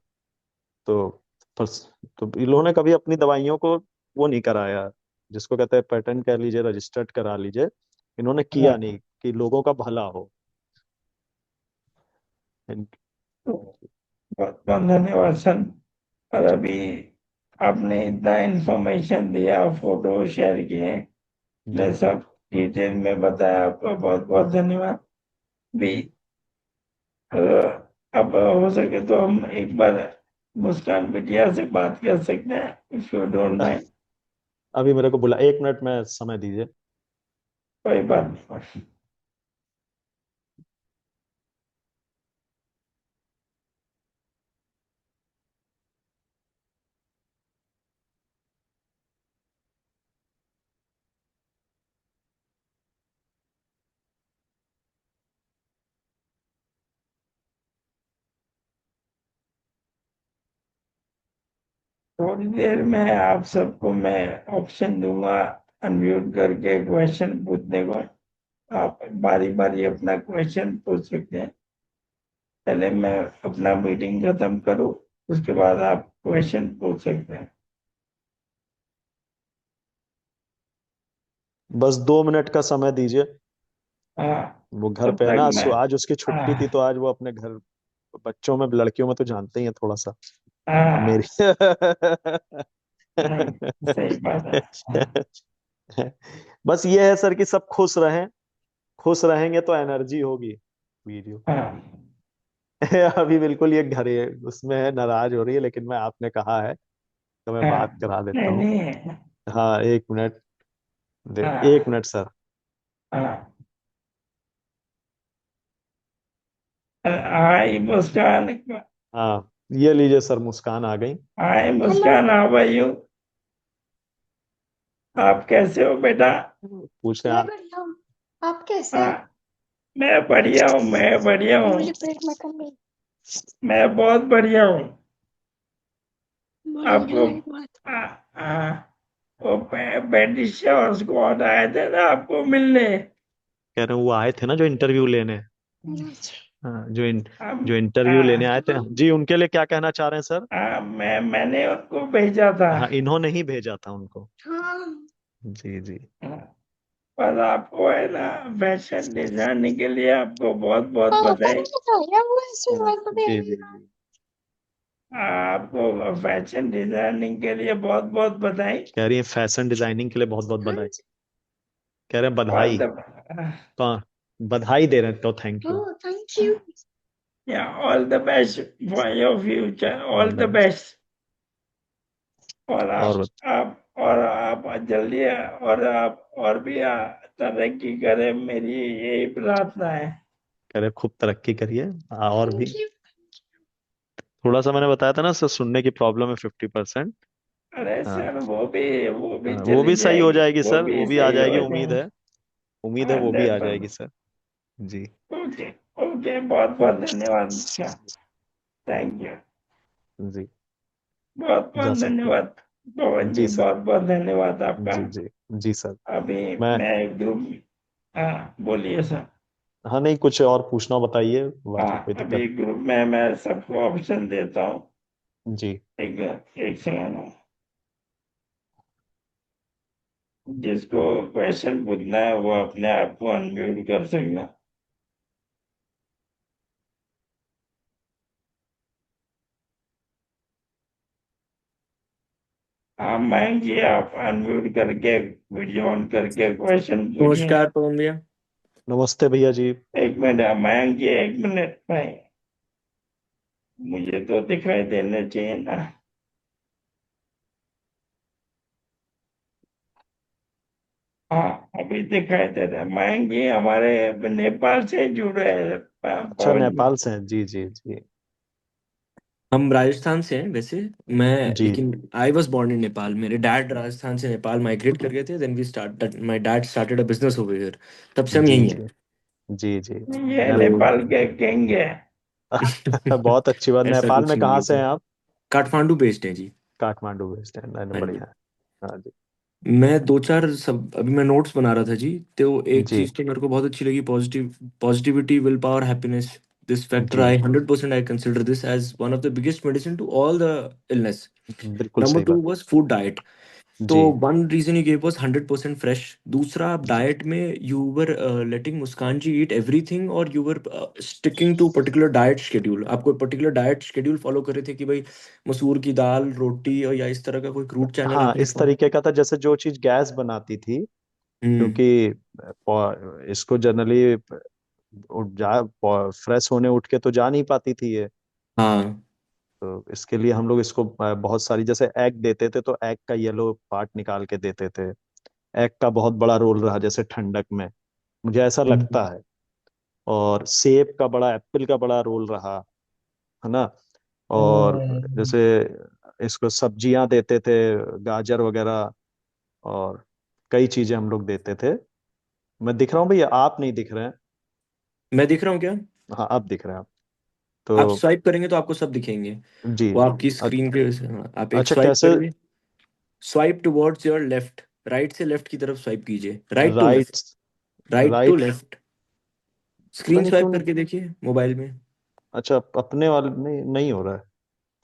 तो बस, तो इन लोगों ने कभी अपनी दवाइयों को वो नहीं कराया, जिसको कहते हैं पेटेंट कह लीजिए, रजिस्टर्ड करा लीजिए, इन्होंने किया हाँ। नहीं कि लोगों का भला हो। तो बहुत बहुत धन्यवाद सर। और अभी आपने इतना इंफॉर्मेशन दिया, फोटो शेयर किए, जी। ने सब डिटेल में बताया, आपका बहुत बहुत धन्यवाद। भी अ, अब हो सके तो हम एक बार मुस्कान बिटिया से बात कर सकते हैं, इफ यू डोंट माइंड। अभी मेरे को बुला, 1 मिनट में समय दीजिए। कोई बात नहीं। थोड़ी देर में आप सबको मैं ऑप्शन दूंगा अनम्यूट करके क्वेश्चन पूछने को। आप बारी बारी अपना क्वेश्चन पूछ सकते हैं। पहले मैं अपना मीटिंग खत्म करूं, उसके बाद आप क्वेश्चन पूछ सकते हैं। बस 2 मिनट का समय दीजिए। हाँ, वो घर तब पे है तक ना, मैं। आज उसकी छुट्टी थी हाँ। तो आज वो अपने घर। बच्चों में, लड़कियों में तो जानते ही हैं थोड़ा सा। अब मेरी हाँ। नहीं, सही बात है। बस ये है सर कि सब खुश रहें। खुश रहेंगे तो एनर्जी होगी। वीडियो हाँ। अभी बिल्कुल ये घरे उसमें है, नाराज हो रही है, लेकिन मैं, आपने कहा है तो मैं हाँ। बात करा देता नहीं हूँ। नहीं। हाँ, 1 मिनट दे। एक हाँ। Minute sir. हाँ। हाय मुस्कान। हाँ, ये लीजिए सर, मुस्कान आ गई। Hi hello. Muskan, how are you? आप कैसे हो बेटा? पूछ रहे हैं मैं आप। बढ़िया हूँ। आप कैसे हैं? हाँ, मैं बढ़िया हूँ, मैं बढ़िया मुझे हूँ। पेट में कमी। मैं बहुत बढ़िया हूँ। बढ़िया आपको है बात। आ, आ, वो पेटिशन और स्क्वाड आए थे ना आपको मिलने। कह रहे हैं वो आए थे ना जो इंटरव्यू लेने। अच्छा। हाँ, हम जो इंटरव्यू लेने आए थे जी, उनके लिए क्या कहना चाह रहे हैं सर? मैंने उनको भेजा था। हाँ, इन्होंने ही भेजा था उनको। हाँ। जी जी। हाँ, पर आपको है ना, फैशन डिजाइनिंग के लिए आपको बहुत बहुत पापा ने बधाई। बताया वो ऐसी बात भी जी है। जी जी। आपको फैशन डिजाइनिंग के लिए बहुत बहुत बधाई। कह रही है फैशन डिजाइनिंग के लिए बहुत बहुत हाँ बधाई। जी। कह रहे हैं ऑल बधाई। द तो बधाई दे रहे हैं, तो thank you. Oh thank you. Yeah all the best for your future, all all the the best. Best. और और आप जल्दी, और आप और भी तरक्की करें, मेरी यही प्रार्थना है। कह रहे हैं खूब तरक्की करिए। और भी थैंक यू। थोड़ा सा मैंने बताया था ना सर, सुनने की प्रॉब्लम है 50%। अरे हाँ। सर, वो भी हाँ, वो चली भी सही हो जाएगी, जाएगी वो सर, वो भी भी आ सही जाएगी, हो उम्मीद जाएगी। है। उम्मीद है वो भी आ जाएगी 100%। सर। जी ओके। ओके, बहुत बहुत धन्यवाद मुस्कान। Thank you. जी। बहुत जा बहुत सकते हैं। धन्यवाद। पवन जी, जी सर। बहुत बहुत धन्यवाद आपका। जी जी। जी सर। अभी मैं, मैं एक ग्रुप। हाँ, बोलिए सर। हाँ नहीं, कुछ और पूछना हो बताइए, बाकी हाँ, कोई अभी दिक्कत। ग्रुप में मैं सबको ऑप्शन देता हूँ। जी एक एक सेकंड। जिसको क्वेश्चन पूछना है वो अपने आप को अनम्यूट कर सकना। हाँ मयंक जी, आप अनम्यूट करके वीडियो ऑन करके क्वेश्चन पूछिए। नमस्कार पवन भैया। नमस्ते भैया जी। एक मिनट मयंक जी, एक मिनट भाई, मुझे तो दिखाई देने चाहिए ना। हाँ, अभी दिखाई दे रहा है। मयंक जी हमारे नेपाल से जुड़े हैं। अच्छा, पवन जी। नेपाल से हैं, जी जी जी। हम राजस्थान से हैं वैसे। मैं जी लेकिन I was born in Nepal. मेरे डैड राजस्थान से नेपाल माइग्रेट कर गए थे। Then we start my dad started a business over here. तब से हम जी यही जी। जी जी। ये मैं नेपाल के किंग है। बहुत अच्छी बात। ऐसा नेपाल कुछ में नहीं कहाँ है से जी। हैं आप? काठमांडू बेस्ड है जी। काठमांडू बेस्ड है, नहीं नहीं, हाँ जी। बढ़िया है। हाँ जी। मैं दो चार सब अभी मैं नोट्स बना रहा था जी। तो एक जी चीज तो मेरे को बहुत अच्छी लगी, positivity, will power, happiness. This factor जी। I 100% I consider this as one of the biggest medicine to all the illness. बिल्कुल नंबर सही टू बात। Was food diet. तो जी one reason you gave was 100% fresh. दूसरा, आप जी। डाइट में you were letting Muskan ji eat everything, और you were sticking to particular diet schedule. आप कोई पर्टिकुलर डाइट शेड्यूल फॉलो कर रहे थे कि भाई मसूर की दाल रोटी, और या इस तरह का कोई रूट चैनल हाँ, आपने इस फॉलो। तरीके का था, जैसे जो चीज गैस बनाती थी, हम्म। क्योंकि इसको जनरली उठ जा फ्रेश होने उठ के तो जा नहीं पाती थी ये। हाँ। तो इसके लिए हम लोग इसको बहुत सारी, जैसे एग देते थे तो एग का येलो पार्ट निकाल के देते थे। एग का बहुत बड़ा रोल रहा जैसे ठंडक में, मुझे ऐसा लगता हम्म। है। और सेब का बड़ा, एप्पल का बड़ा रोल रहा, है ना। और हम्म। जैसे इसको सब्जियां देते थे, गाजर वगैरह, और कई चीजें हम लोग देते थे। मैं दिख रहा हूँ भैया, आप नहीं दिख रहे हैं। मैं दिख रहा हूँ क्या? हाँ, अब दिख रहे हैं आप। तो आप स्वाइप करेंगे तो आपको सब दिखेंगे, जी वो आपकी अ- स्क्रीन पे। हाँ, आप एक अच्छा स्वाइप कैसे? करिए, swipe towards your left, right से लेफ्ट की तरफ स्वाइप कीजिए, right to left, right right to right left. पता स्क्रीन नहीं स्वाइप क्यों नहीं। करके देखिए मोबाइल में। अच्छा अपने वाले नहीं हो रहा है,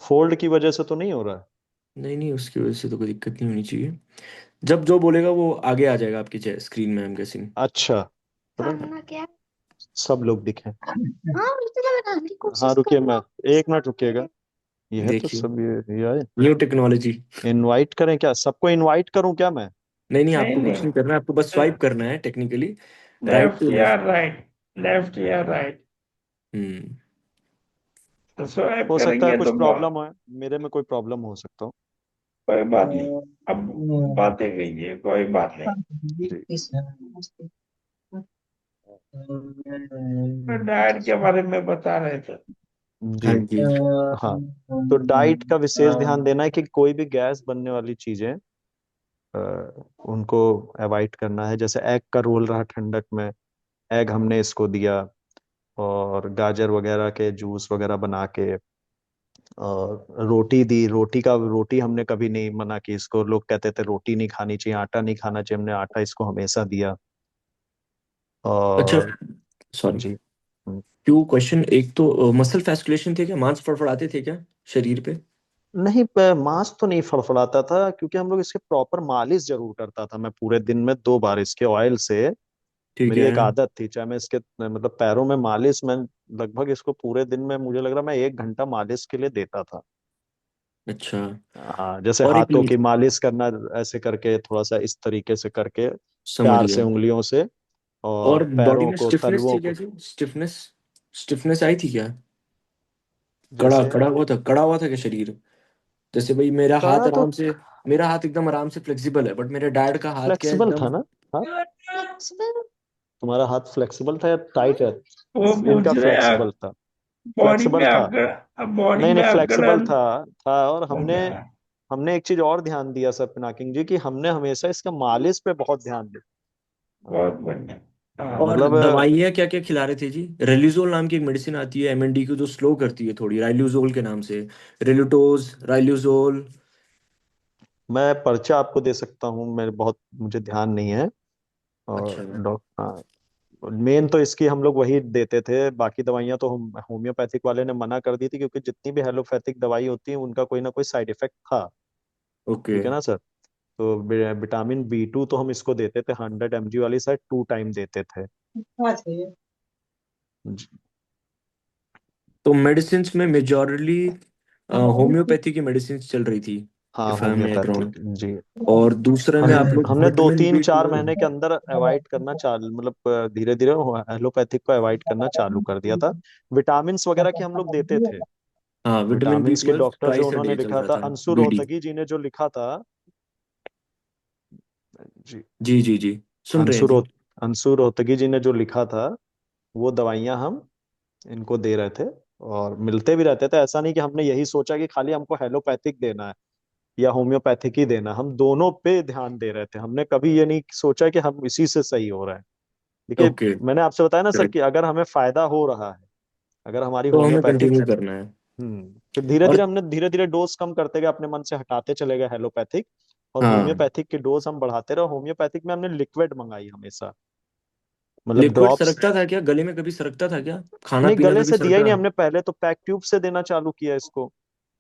फोल्ड की वजह से तो नहीं हो रहा है। नहीं नहीं, उसकी वजह से तो कोई दिक्कत नहीं होनी चाहिए। जब जो बोलेगा वो आगे आ जाएगा आपकी स्क्रीन में, आई एम गेसिंग। अच्छा पता नहीं, खाना क्या? सब लोग दिखे। हाँ बिल्कुल, मैं बनाने की हाँ कोशिश रुकिए, मैं करूँगा। 1 मिनट रुकिएगा। ये है तो देखिए, सब ये है। New technology. इनवाइट करें क्या, सबको इनवाइट करूं क्या मैं? नहीं नहीं, नहीं आपको कुछ नहीं, नहीं करना है, आपको बस स्वाइप करना है टेक्निकली, राइट लेफ्ट टू या लेफ्ट। राइट, लेफ्ट या राइट, हम्म। तो स्वाइप हो सकता है करेंगे कुछ तो प्रॉब्लम हो, मेरे में कोई प्रॉब्लम हो सकता हो। कोई बात नहीं। अब बातें कीजिए, कोई बात नहीं। जी तो डाइट के बारे में बता रहे थे। जी हाँ जी। हाँ। तो डाइट का विशेष ध्यान देना है कि कोई भी गैस बनने वाली चीजें अ, उनको अवॉइड करना है। जैसे एग का रोल रहा ठंडक में, एग हमने इसको दिया, और गाजर वगैरह के जूस वगैरह बना के, और रोटी दी। रोटी हमने कभी नहीं मना की इसको, लोग कहते थे रोटी नहीं खानी चाहिए, आटा नहीं खाना चाहिए, हमने आटा इसको हमेशा दिया। अच्छा, और सॉरी, जी क्यों क्वेश्चन, एक तो मसल फैस्कुलेशन थे क्या, मांस फड़फड़ाते थे क्या शरीर पे? नहीं, मांस तो नहीं फड़फड़ाता था, क्योंकि हम लोग इसके प्रॉपर मालिश जरूर करता था। मैं पूरे दिन में 2 बार इसके ऑयल से, ठीक मेरी है। एक आदत थी, चाहे मैं इसके मतलब पैरों में मालिश, मैं लगभग इसको पूरे दिन में मुझे लग रहा मैं 1 घंटा मालिश के लिए देता था। अच्छा, हाँ, जैसे और एक हाथों की मीथ, मालिश करना, ऐसे करके थोड़ा सा इस तरीके से करके, समझ प्यार से गया। उंगलियों से, और और बॉडी पैरों में को, स्टिफनेस तलवों थी क्या को। जी, स्टिफनेस, स्टिफनेस आई थी क्या? कड़ा जैसे कड़ा हुआ था क्या शरीर? जैसे भाई मेरा हाथ कड़ा तो आराम से, मेरा हाथ एकदम आराम से फ्लेक्सिबल है, बट मेरे डैड का हाथ क्या है फ्लेक्सिबल एकदम। था ना हाथ? फ्लेक्सिबल। तुम्हारा हाथ फ्लेक्सिबल था या टाइट है? वो इनका पूछ रहे हैं फ्लेक्सिबल था। बॉडी में फ्लेक्सिबल था। अगर बॉडी नहीं नहीं, में फ्लेक्सिबल अगर था। और हो हमने गया। हमने एक चीज और ध्यान दिया सर पिनाकिंग जी, कि हमने हमेशा इसका मालिश पे बहुत ध्यान दिया। बहुत बढ़िया। हाँ, और मतलब दवाइयाँ क्या क्या खिला रहे थे जी? रेलिजोल नाम की एक मेडिसिन आती है एमएनडी की, जो स्लो करती है थोड़ी, राइल्यूजोल के नाम से, रेलुटोज, राइल्यूजोल। मैं पर्चा आपको दे सकता हूँ, मैं बहुत मुझे ध्यान नहीं है। अच्छा। और डॉक्टर मेन तो इसकी हम लोग वही देते थे, बाकी दवाइयाँ तो हम होम्योपैथिक वाले ने मना कर दी थी, क्योंकि जितनी भी एलोपैथिक दवाई होती है उनका कोई ना कोई साइड इफेक्ट था। ओके। ठीक है ना सर? तो विटामिन B2 तो हम इसको देते थे 100 mg वाली, शायद 2 टाइम देते थे। जी, तो मेडिसिन में मेजॉरली होम्योपैथी की मेडिसिन चल रही थी, हाँ if I am not homeopathic wrong. जी। और दूसरे में आप लोग हमने दो विटामिन तीन बी चार महीने के ट्वेल्व अंदर अवॉइड करना चालू, मतलब धीरे धीरे एलोपैथिक को अवॉइड करना चालू कर दिया था। विटामिन वगैरह की हम लोग देते थे। हाँ, विटामिन बी विटामिन की ट्वेल्व डॉक्टर जो ट्वाइस अ उन्होंने डे चल लिखा रहा था, था, अंशु बीडी। रोहतगी जी ने जो लिखा था। जी जी जी जी, सुन रहे हैं अंशु जी। रोह अंशु रोहतगी जी ने जो लिखा था, वो दवाइयां हम इनको दे रहे थे, और मिलते भी रहते थे। ऐसा नहीं कि हमने यही सोचा कि खाली हमको एलोपैथिक देना है या होम्योपैथिक ही देना है, हम दोनों पे ध्यान दे रहे थे। हमने कभी ये नहीं सोचा कि हम इसी से सही हो रहा है। देखिए, ओके, मैंने आपसे बताया ना सर, करेक्ट। कि अगर हमें फायदा हो रहा है, अगर हमारी तो हमें होम्योपैथिक, कंटिन्यू करना है। फिर धीरे और धीरे हमने धीरे धीरे डोज कम करते गए, अपने मन से हटाते चले गए एलोपैथिक, और हाँ, होम्योपैथिक की डोज हम बढ़ाते रहे। होम्योपैथिक में हमने लिक्विड मंगाई हमेशा, मतलब लिक्विड ड्रॉप्स। सरकता था क्या गले में, कभी सरकता था क्या? खाना नहीं, पीना गले कभी से दिया ही सरका? नहीं हमने, पहले तो पैक ट्यूब से देना चालू किया इसको।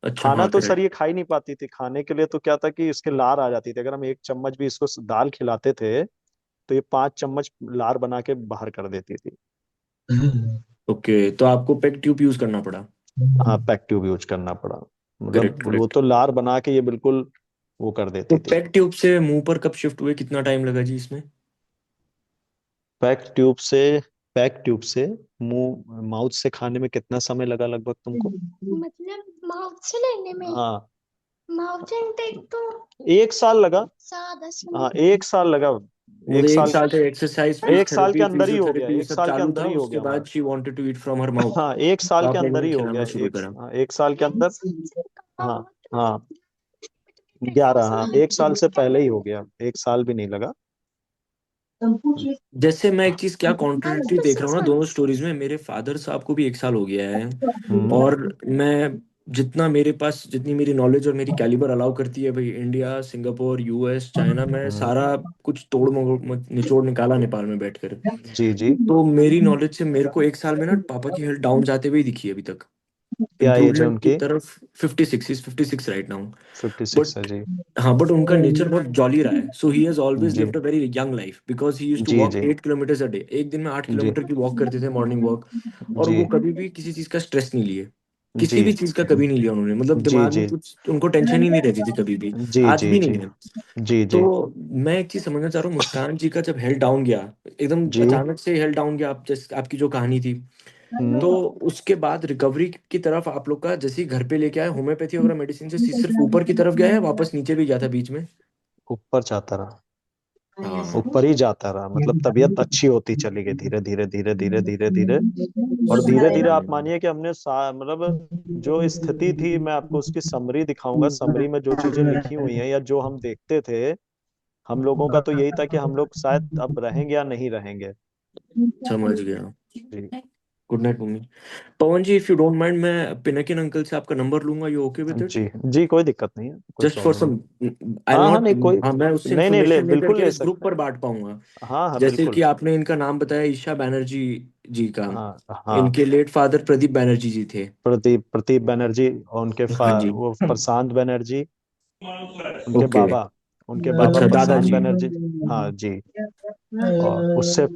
अच्छा, खाना हाँ, तो सर करेक्ट। ये खा ही नहीं पाती थी, खाने के लिए तो क्या था कि इसके लार आ जाती थी। अगर हम 1 चम्मच भी इसको दाल खिलाते थे, तो ये 5 चम्मच लार बना के बाहर कर देती थी। ओके, तो आपको पेक ट्यूब यूज करना पड़ा। हाँ, पैक ट्यूब यूज करना पड़ा। करेक्ट मतलब वो करेक्ट। तो लार बना के ये बिल्कुल वो कर तो देती थी। पेक ट्यूब से मुंह पर कब शिफ्ट हुए, कितना टाइम लगा जी इसमें? पैक ट्यूब से पैक ट्यूब से मुंह माउथ से खाने में कितना समय लगा लगभग तुमको? मतलब माउथ से लेने में, हाँ, माउथ इनटेक तो 1 साल लगा। 7-10 मिनट। हाँ, 1 साल लगा। वो तो एक एक साल साल से एक्सरसाइज, एक साल के फिजियोथेरेपी, अंदर ही हो गया, ये एक सब साल के चालू अंदर था, ही हो उसके गया बाद हमारा। She wanted to eat from her mouth, हाँ, 1 साल तो के आपने अंदर नहीं ही हो गया। खिलाना शुरू करा। हाँ, 1 साल के अंदर। हाँ हाँ, बहुत 11, हाँ, साल 1 साल से पहले ही हो गया, 1 साल भी नहीं लगा। जैसे मैं एक चीज क्या कॉन्ट्रडिक्टरी देख रहा हूँ ना 6 दोनों months. स्टोरीज में, मेरे फादर साहब को भी 1 साल हो गया है, हम्म और मैं जितना मेरे पास, जितनी मेरी नॉलेज और मेरी कैलिबर अलाउ करती है भाई, इंडिया, सिंगापुर, यूएस, चाइना, मैं हम्म, सारा कुछ निचोड़ निकाला नेपाल में बैठकर। जी जी। तो मेरी नॉलेज से मेरे को 1 साल में ना पापा की हेल्थ डाउन जाते हुए ही दिखी है अभी तक, क्या एज है इम्प्रूवमेंट की उनकी? तरफ। 56, इज 56 राइट नाउ। 56 है बट जी। हाँ, बट उनका नेचर बहुत जॉली रहा है, सो ही हैज ऑलवेज जी lived a very young life, because he used to जी वॉक जी 8 किलोमीटर अ डे। एक दिन में 8 किलोमीटर की वॉक करते थे, मॉर्निंग वॉक। और जी वो कभी भी किसी चीज का स्ट्रेस नहीं लिए, जी किसी भी चीज का कभी नहीं लिया उन्होंने, मतलब जी दिमाग में जी कुछ उनको टेंशन ही नहीं रहती थी कभी भी, जी आज जी भी जी नहीं है। जी तो जी मैं एक चीज समझना चाह रहा हूँ, मुस्कान जी का जब हेल्थ डाउन गया, एकदम जी। अचानक से हेल्थ डाउन गया, आप जैसे आपकी जो कहानी थी, हम्म। तो उसके बाद रिकवरी की तरफ आप लोग का जैसे ही घर पे लेके आए, होम्योपैथी वगैरह मेडिसिन से सिर्फ ऊपर की तरफ गया है, वापस नीचे भी गया था बीच में? ऊपर जाता रहा, हाँ। ऊपर ही जाता रहा, मतलब तबीयत अच्छी होती चली गई धीरे धीरे धीरे धीरे धीरे धीरे। और धीरे धीरे आप हम्म। मानिए कि हमने मतलब जो स्थिति थी, मैं आपको उसकी समरी दिखाऊंगा। समरी में जो चीजें लिखी हुई हैं या जो हम देखते थे, हम लोगों का तो यही था कि हम लोग शायद अब रहेंगे या नहीं रहेंगे। समझ गया। जी good night mummy. Pavan ji, if you don't mind, मैं पिनाकिन अंकल से आपका नंबर लूंगा, यू ओके विद इट? जी जी, कोई दिक्कत नहीं है, कोई जस्ट फॉर प्रॉब्लम सम, नहीं। आई हाँ हाँ, नॉट, नहीं कोई, हाँ, मैं उससे नहीं नहीं, ले इंफॉर्मेशन लेकर बिल्कुल के ले इस ग्रुप सकते पर हैं। बांट पाऊंगा। हाँ हाँ जैसे बिल्कुल। कि आपने इनका नाम बताया, ईशा बनर्जी जी का, हाँ हाँ। इनके लेट फादर प्रदीप बनर्जी जी थे। प्रदीप प्रदीप बनर्जी और उनके हाँ जी। वो प्रशांत बनर्जी, उनके ओके। बाबा, उनके बाबा अच्छा, प्रशांत दादाजी। बनर्जी। हाँ जी। और उससे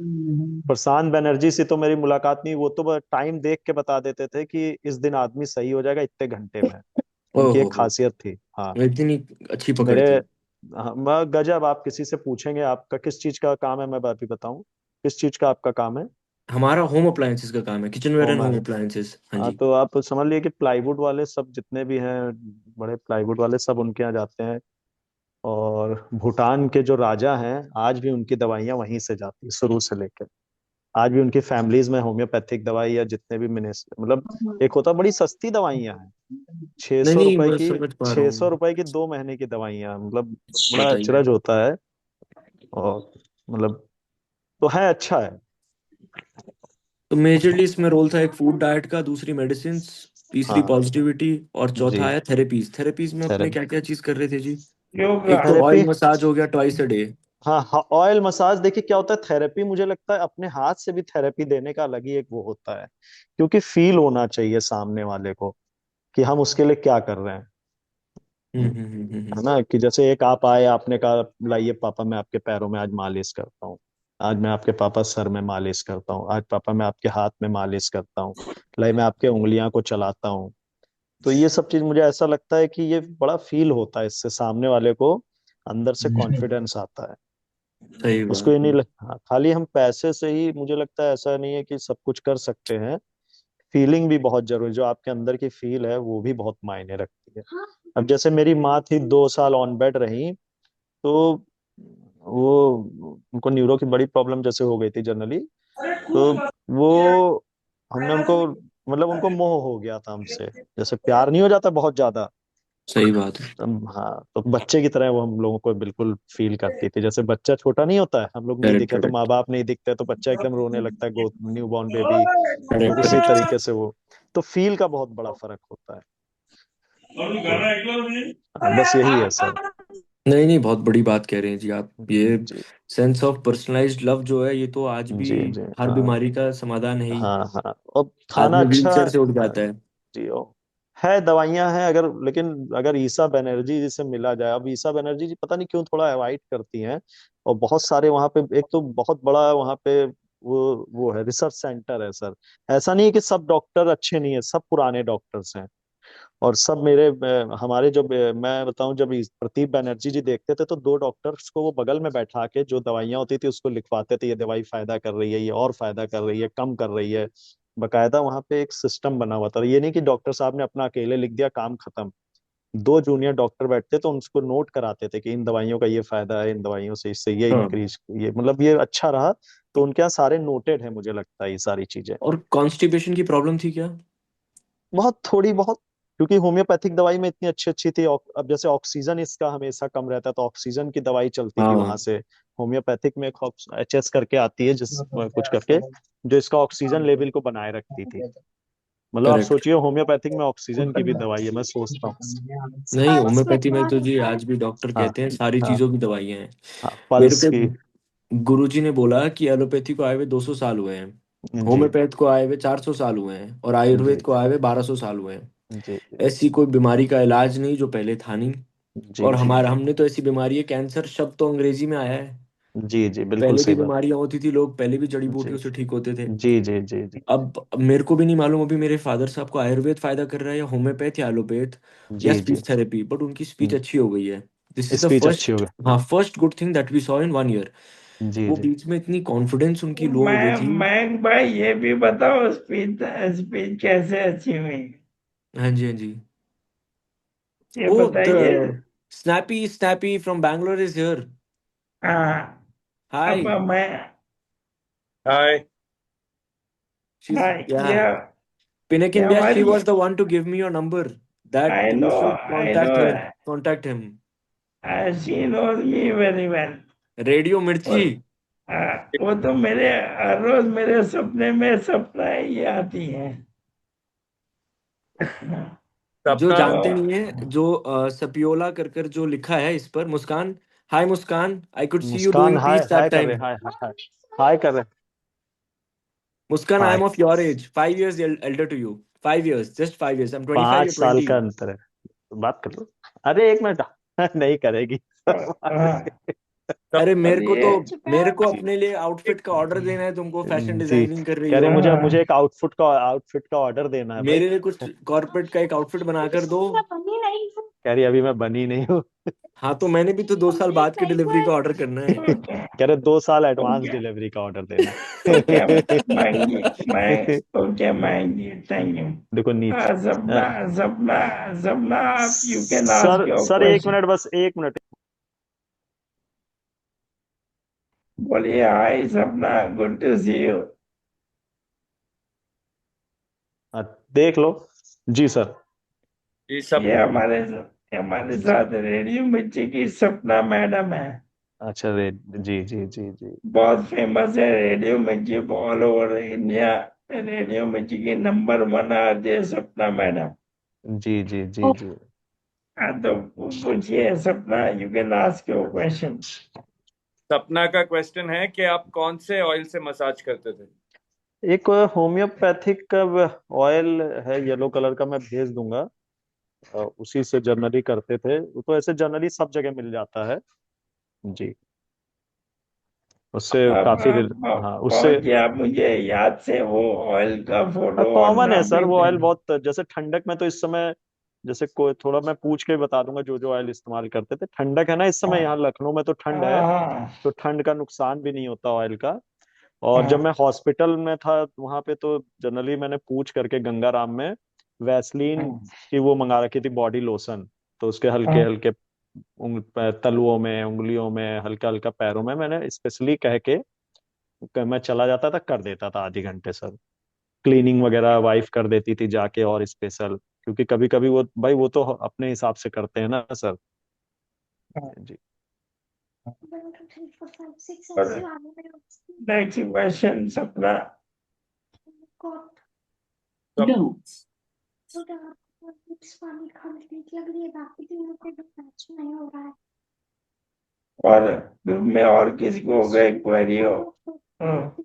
प्रशांत बनर्जी से तो मेरी मुलाकात नहीं, वो तो टाइम देख के बता देते थे कि इस दिन आदमी सही हो जाएगा इतने घंटे में। उनकी ओहो एक हो, खासियत थी। हाँ। इतनी अच्छी पकड़ मेरे, थी। हाँ, गजब। आप किसी से पूछेंगे आपका किस चीज का काम है, मैं बात भी बताऊं। किस चीज का आपका काम है? हमारा होम अप्लायंसेस का काम है, kitchenware and home. Home appliances, हाँ हाँ, जी। तो आप समझ लिए कि प्लाईवुड वाले सब जितने भी हैं, बड़े प्लाईवुड वाले सब उनके यहाँ जाते हैं। और भूटान के जो राजा हैं, आज भी उनकी दवाइयाँ वहीं से जाती है शुरू से लेकर। आज भी उनकी फैमिलीज में होम्योपैथिक दवाई या जितने भी मतलब एक होता, बड़ी सस्ती दवाइयाँ हैं। छह नहीं सौ नहीं, रुपए मैं की समझ पा रहा 600 रुपए हूँ। की 2 महीने की दवाइयाँ, मतलब बड़ा बताइए। अचरज होता है। और मतलब तो है, अच्छा है। तो मेजरली इसमें रोल था, एक फूड डाइट का, दूसरी मेडिसिन, तीसरी हाँ पॉजिटिविटी, और चौथा जी। आया थेरेपीज। थेरेपीज में अपने थेरेपी। क्या क्या चीज कर रहे थे जी? एक तो yoga. थेरेपी। ऑयल मसाज हो गया, ट्वाइस अ डे। हाँ हाँ, ऑयल मसाज। देखिए क्या होता है, थेरेपी मुझे लगता है अपने हाथ से भी थेरेपी देने का अलग ही एक वो होता है। क्योंकि फील होना चाहिए सामने वाले को कि हम उसके लिए क्या कर रहे हैं। है ना, कि जैसे एक आप आए, आपने कहा लाइए पापा मैं आपके पैरों में आज मालिश करता हूँ। आज मैं आपके पापा सर में मालिश करता हूँ। आज पापा मैं आपके हाथ में मालिश करता हूँ। लाई मैं आपके उंगलियां को चलाता हूँ। तो ये सब चीज मुझे ऐसा लगता है कि ये बड़ा फील होता है, इससे सामने वाले को अंदर से कॉन्फिडेंस आता है। सही उसको ये बात नहीं है। हाँ, खाली हम पैसे से ही मुझे लगता है ऐसा नहीं है कि सब कुछ कर सकते हैं। फीलिंग भी बहुत जरूरी, जो आपके अंदर की फील है वो भी बहुत मायने रखती है। अब जैसे मेरी माँ थी, 2 साल ऑन बेड रही। तो वो, उनको न्यूरो की बड़ी प्रॉब्लम जैसे हो गई थी जनरली। तो वो, हमने उनको, मतलब उनको मोह हो गया था हमसे, जैसे प्यार नहीं हो जाता बहुत ज्यादा। सही बात है। हाँ, तो बच्चे की तरह वो हम लोगों को बिल्कुल फील करती थी। जैसे बच्चा छोटा नहीं होता है, हम लोग नहीं करेक्ट दिखे तो माँ करेक्ट बाप नहीं दिखते तो बच्चा एकदम रोने लगता है, गो न्यू बॉर्न बेबी। तो करेक्ट उसी करेक्ट। तरीके से वो, तो फील का बहुत बड़ा फर्क होता है। तो हाँ, बस यही है सर। नहीं नहीं, बहुत बड़ी बात कह रहे हैं जी आप, ये जी सेंस ऑफ पर्सनलाइज्ड लव जो है, ये तो आज भी जी जी। हर हाँ बीमारी का समाधान है ही। हाँ हाँ, और खाना आदमी व्हील अच्छा। चेयर से उठ हाँ जाता है। जी। ओ है, दवाइयां हैं अगर, लेकिन अगर ईसा बनर्जी जी से मिला जाए। अब ईसा बनर्जी जी पता नहीं क्यों थोड़ा अवॉइड करती हैं। और बहुत सारे वहाँ पे, एक तो बहुत बड़ा वहाँ पे वो है, रिसर्च सेंटर है सर। ऐसा नहीं है कि सब डॉक्टर अच्छे नहीं है, सब पुराने डॉक्टर्स हैं। और सब मेरे हमारे जो मैं बताऊं, जब प्रदीप बनर्जी जी देखते थे तो 2 डॉक्टर्स को वो बगल में बैठा के जो दवाइयां होती थी उसको लिखवाते थे, ये दवाई फायदा कर रही है, ये और फायदा कर रही है, कम कर रही है। बकायदा वहां पे एक सिस्टम बना हुआ था। ये नहीं कि डॉक्टर साहब ने अपना अकेले लिख दिया, काम खत्म। 2 जूनियर डॉक्टर बैठते तो उनको नोट कराते थे कि इन दवाइयों का ये फायदा है, इन दवाइयों से इससे ये हाँ। इंक्रीज, ये मतलब ये अच्छा रहा। तो उनके यहाँ सारे नोटेड है, मुझे लगता है ये सारी चीजें। और कॉन्स्टिपेशन की प्रॉब्लम थी क्या? बहुत थोड़ी बहुत। क्योंकि होम्योपैथिक दवाई में इतनी अच्छी अच्छी थी। अब जैसे ऑक्सीजन इसका हमेशा कम रहता है, तो ऑक्सीजन की दवाई चलती थी वहां हाँ से। होम्योपैथिक में एक एचएस करके आती है, जिस कुछ करके, जो इसका ऑक्सीजन लेवल को बनाए रखती थी। मतलब आप करेक्ट। सोचिए, होम्योपैथिक में ऑक्सीजन की भी दवाई है, मैं सोचता हूँ। नहीं, पल्स में होम्योपैथी में दवा तो जी देता है। आज भी डॉक्टर हाँ कहते हैं सारी हाँ चीजों की दवाइयाँ हैं। हाँ, मेरे पल्स को की। गुरुजी ने बोला कि एलोपैथी को आए हुए 200 साल हुए हैं, जी होम्योपैथ को आए हुए 400 साल हुए हैं, और जी आयुर्वेद को आए हुए 1200 साल हुए हैं। जी ऐसी कोई बीमारी का इलाज नहीं जो पहले था नहीं। जी और जी हमारा हमने तो ऐसी बीमारी है, कैंसर शब्द तो अंग्रेजी में आया है। जी जी, बिल्कुल पहले भी सही बात। बीमारियां होती थी, लोग पहले भी जड़ी जी बूटियों से ठीक होते थे। जी जी जी जी अब मेरे को भी नहीं मालूम अभी मेरे फादर साहब को आयुर्वेद फायदा कर रहा है या होम्योपैथ या एलोपैथ या जी जी स्पीच थेरेपी, बट उनकी स्पीच अच्छी हो गई है। दिस इज द स्पीच अच्छी फर्स्ट, होगी। हाँ, first good thing that we saw in 1 year. जी वो जी। बीच में इतनी कॉन्फिडेंस उनकी लो हो गई मैं थी। मैं भाई ये भी बताओ, स्पीच स्पीच कैसे अच्छी हुई? हाँ जी, हाँ जी। ये ओ, बताइए। The snappy snappy from Bangalore is here. हाँ। अब हाय। मैं, हाय। शी इज, हाँ, या, ये Pinakin Vyas, she हमारी, was the one to give me your number that I you know, should I know, contact her, contact him. She knows me very well. Radio Mirchi. वो तो मेरे हर रोज मेरे सपने में सपना ही आती है। जो सपना। जानते तो नहीं है, जो सपियोला कर कर जो लिखा है इस पर, Muskan. Hi Muskan, I could see you Muskan doing hi peace hi that कर रहे, time. Hi hi hi, hi कर रहे। Muskan, I hi. Am of your age, 5 years elder to you, 5 years, just 5 years, I'm 25, 5 you're साल 20. का अंतर है, बात कर लो। अरे एक मिनट। नहीं करेगी। अरे मेरे को तो, ये मेरे को जी अपने लिए आउटफिट का ऑर्डर देना है, तुमको फैशन जी, डिजाइनिंग कर रही कह रहे हो। मुझे मुझे एक आउटफिट का ऑर्डर देना है भाई। मेरे लिए कुछ कॉर्पोरेट का एक आउटफिट बनाकर दो। मैं बनी नहीं हूँ। कह रही अभी मैं बनी नहीं हूँ। हाँ, तो मैंने भी तो 2 साल कंप्लीट बाद की नहीं हुआ डिलीवरी है। का ऑर्डर करना है। ओके, कह रहे 2 साल एडवांस ओके, डिलीवरी का ऑर्डर देना ओके, मांगी, मैं, है। ओके, मांगी, थैंक यू। देखो नीच। सपना, सपना, सपना, आप you can ask sir your sir एक क्वेश्चन। मिनट, बस एक मिनट। बोलिए, हाय सपना, गुड टू सी यू। हाँ, देख लो। जी सर। जी सब। ये हमारे साथ रेडियो मिर्ची की सपना मैडम है। अच्छा रे, जी जी जी जी बहुत फेमस है रेडियो मिर्ची, ऑल ओवर इंडिया। रेडियो मिर्ची की नंबर 1 आरजे सपना मैडम। जी जी जी जी। हाँ, तो पूछिए सपना, you can ask your question. सपना का क्वेश्चन है कि आप कौन से ऑयल से मसाज करते थे? एक होम्योपैथिक का ऑयल है, येलो कलर का, मैं भेज दूंगा। उसी से जनरली करते थे, वो तो ऐसे जनरली सब जगह मिल जाता है। जी, उससे काफी हाँ उससे। पहुंच गया, आप मुझे याद से वो ऑयल का फोटो और कॉमन है नाम सर भेज वो ऑयल देना। बहुत, जैसे ठंडक में तो इस समय, जैसे कोई थोड़ा मैं पूछ के बता दूंगा जो जो ऑयल इस्तेमाल करते थे। ठंडक है ना इस समय, हाँ, यहाँ लखनऊ में तो ठंड है, हाँ, तो ठंड का नुकसान भी नहीं होता ऑयल का। और जब हाँ, मैं हॉस्पिटल में था वहां पे, तो जनरली मैंने पूछ करके गंगाराम में वैसलीन हाँ, की वो मंगा रखी थी, बॉडी लोशन। तो उसके हल्के हाँ, हल्के तलुओं में, उंगलियों में, हल्का हल्का पैरों में, मैंने स्पेशली कह के मैं चला जाता था, कर देता था आधे घंटे सर। क्लीनिंग वगैरह वाइफ कर देती थी जाके, और स्पेशल, क्योंकि कभी कभी वो भाई वो तो अपने हिसाब से करते हैं ना सर। जी। 1 2 3 4 5 6 और ऐसे आने में नेक्स्ट क्वेश्चन सपना। गॉट सब। तो कुछ पानी खाने की लग रही है, बाकी दिनों पे भी मैच नहीं हो रहा है। और ग्रुप में और किसी को हो गए क्वेरी हो? हाँ।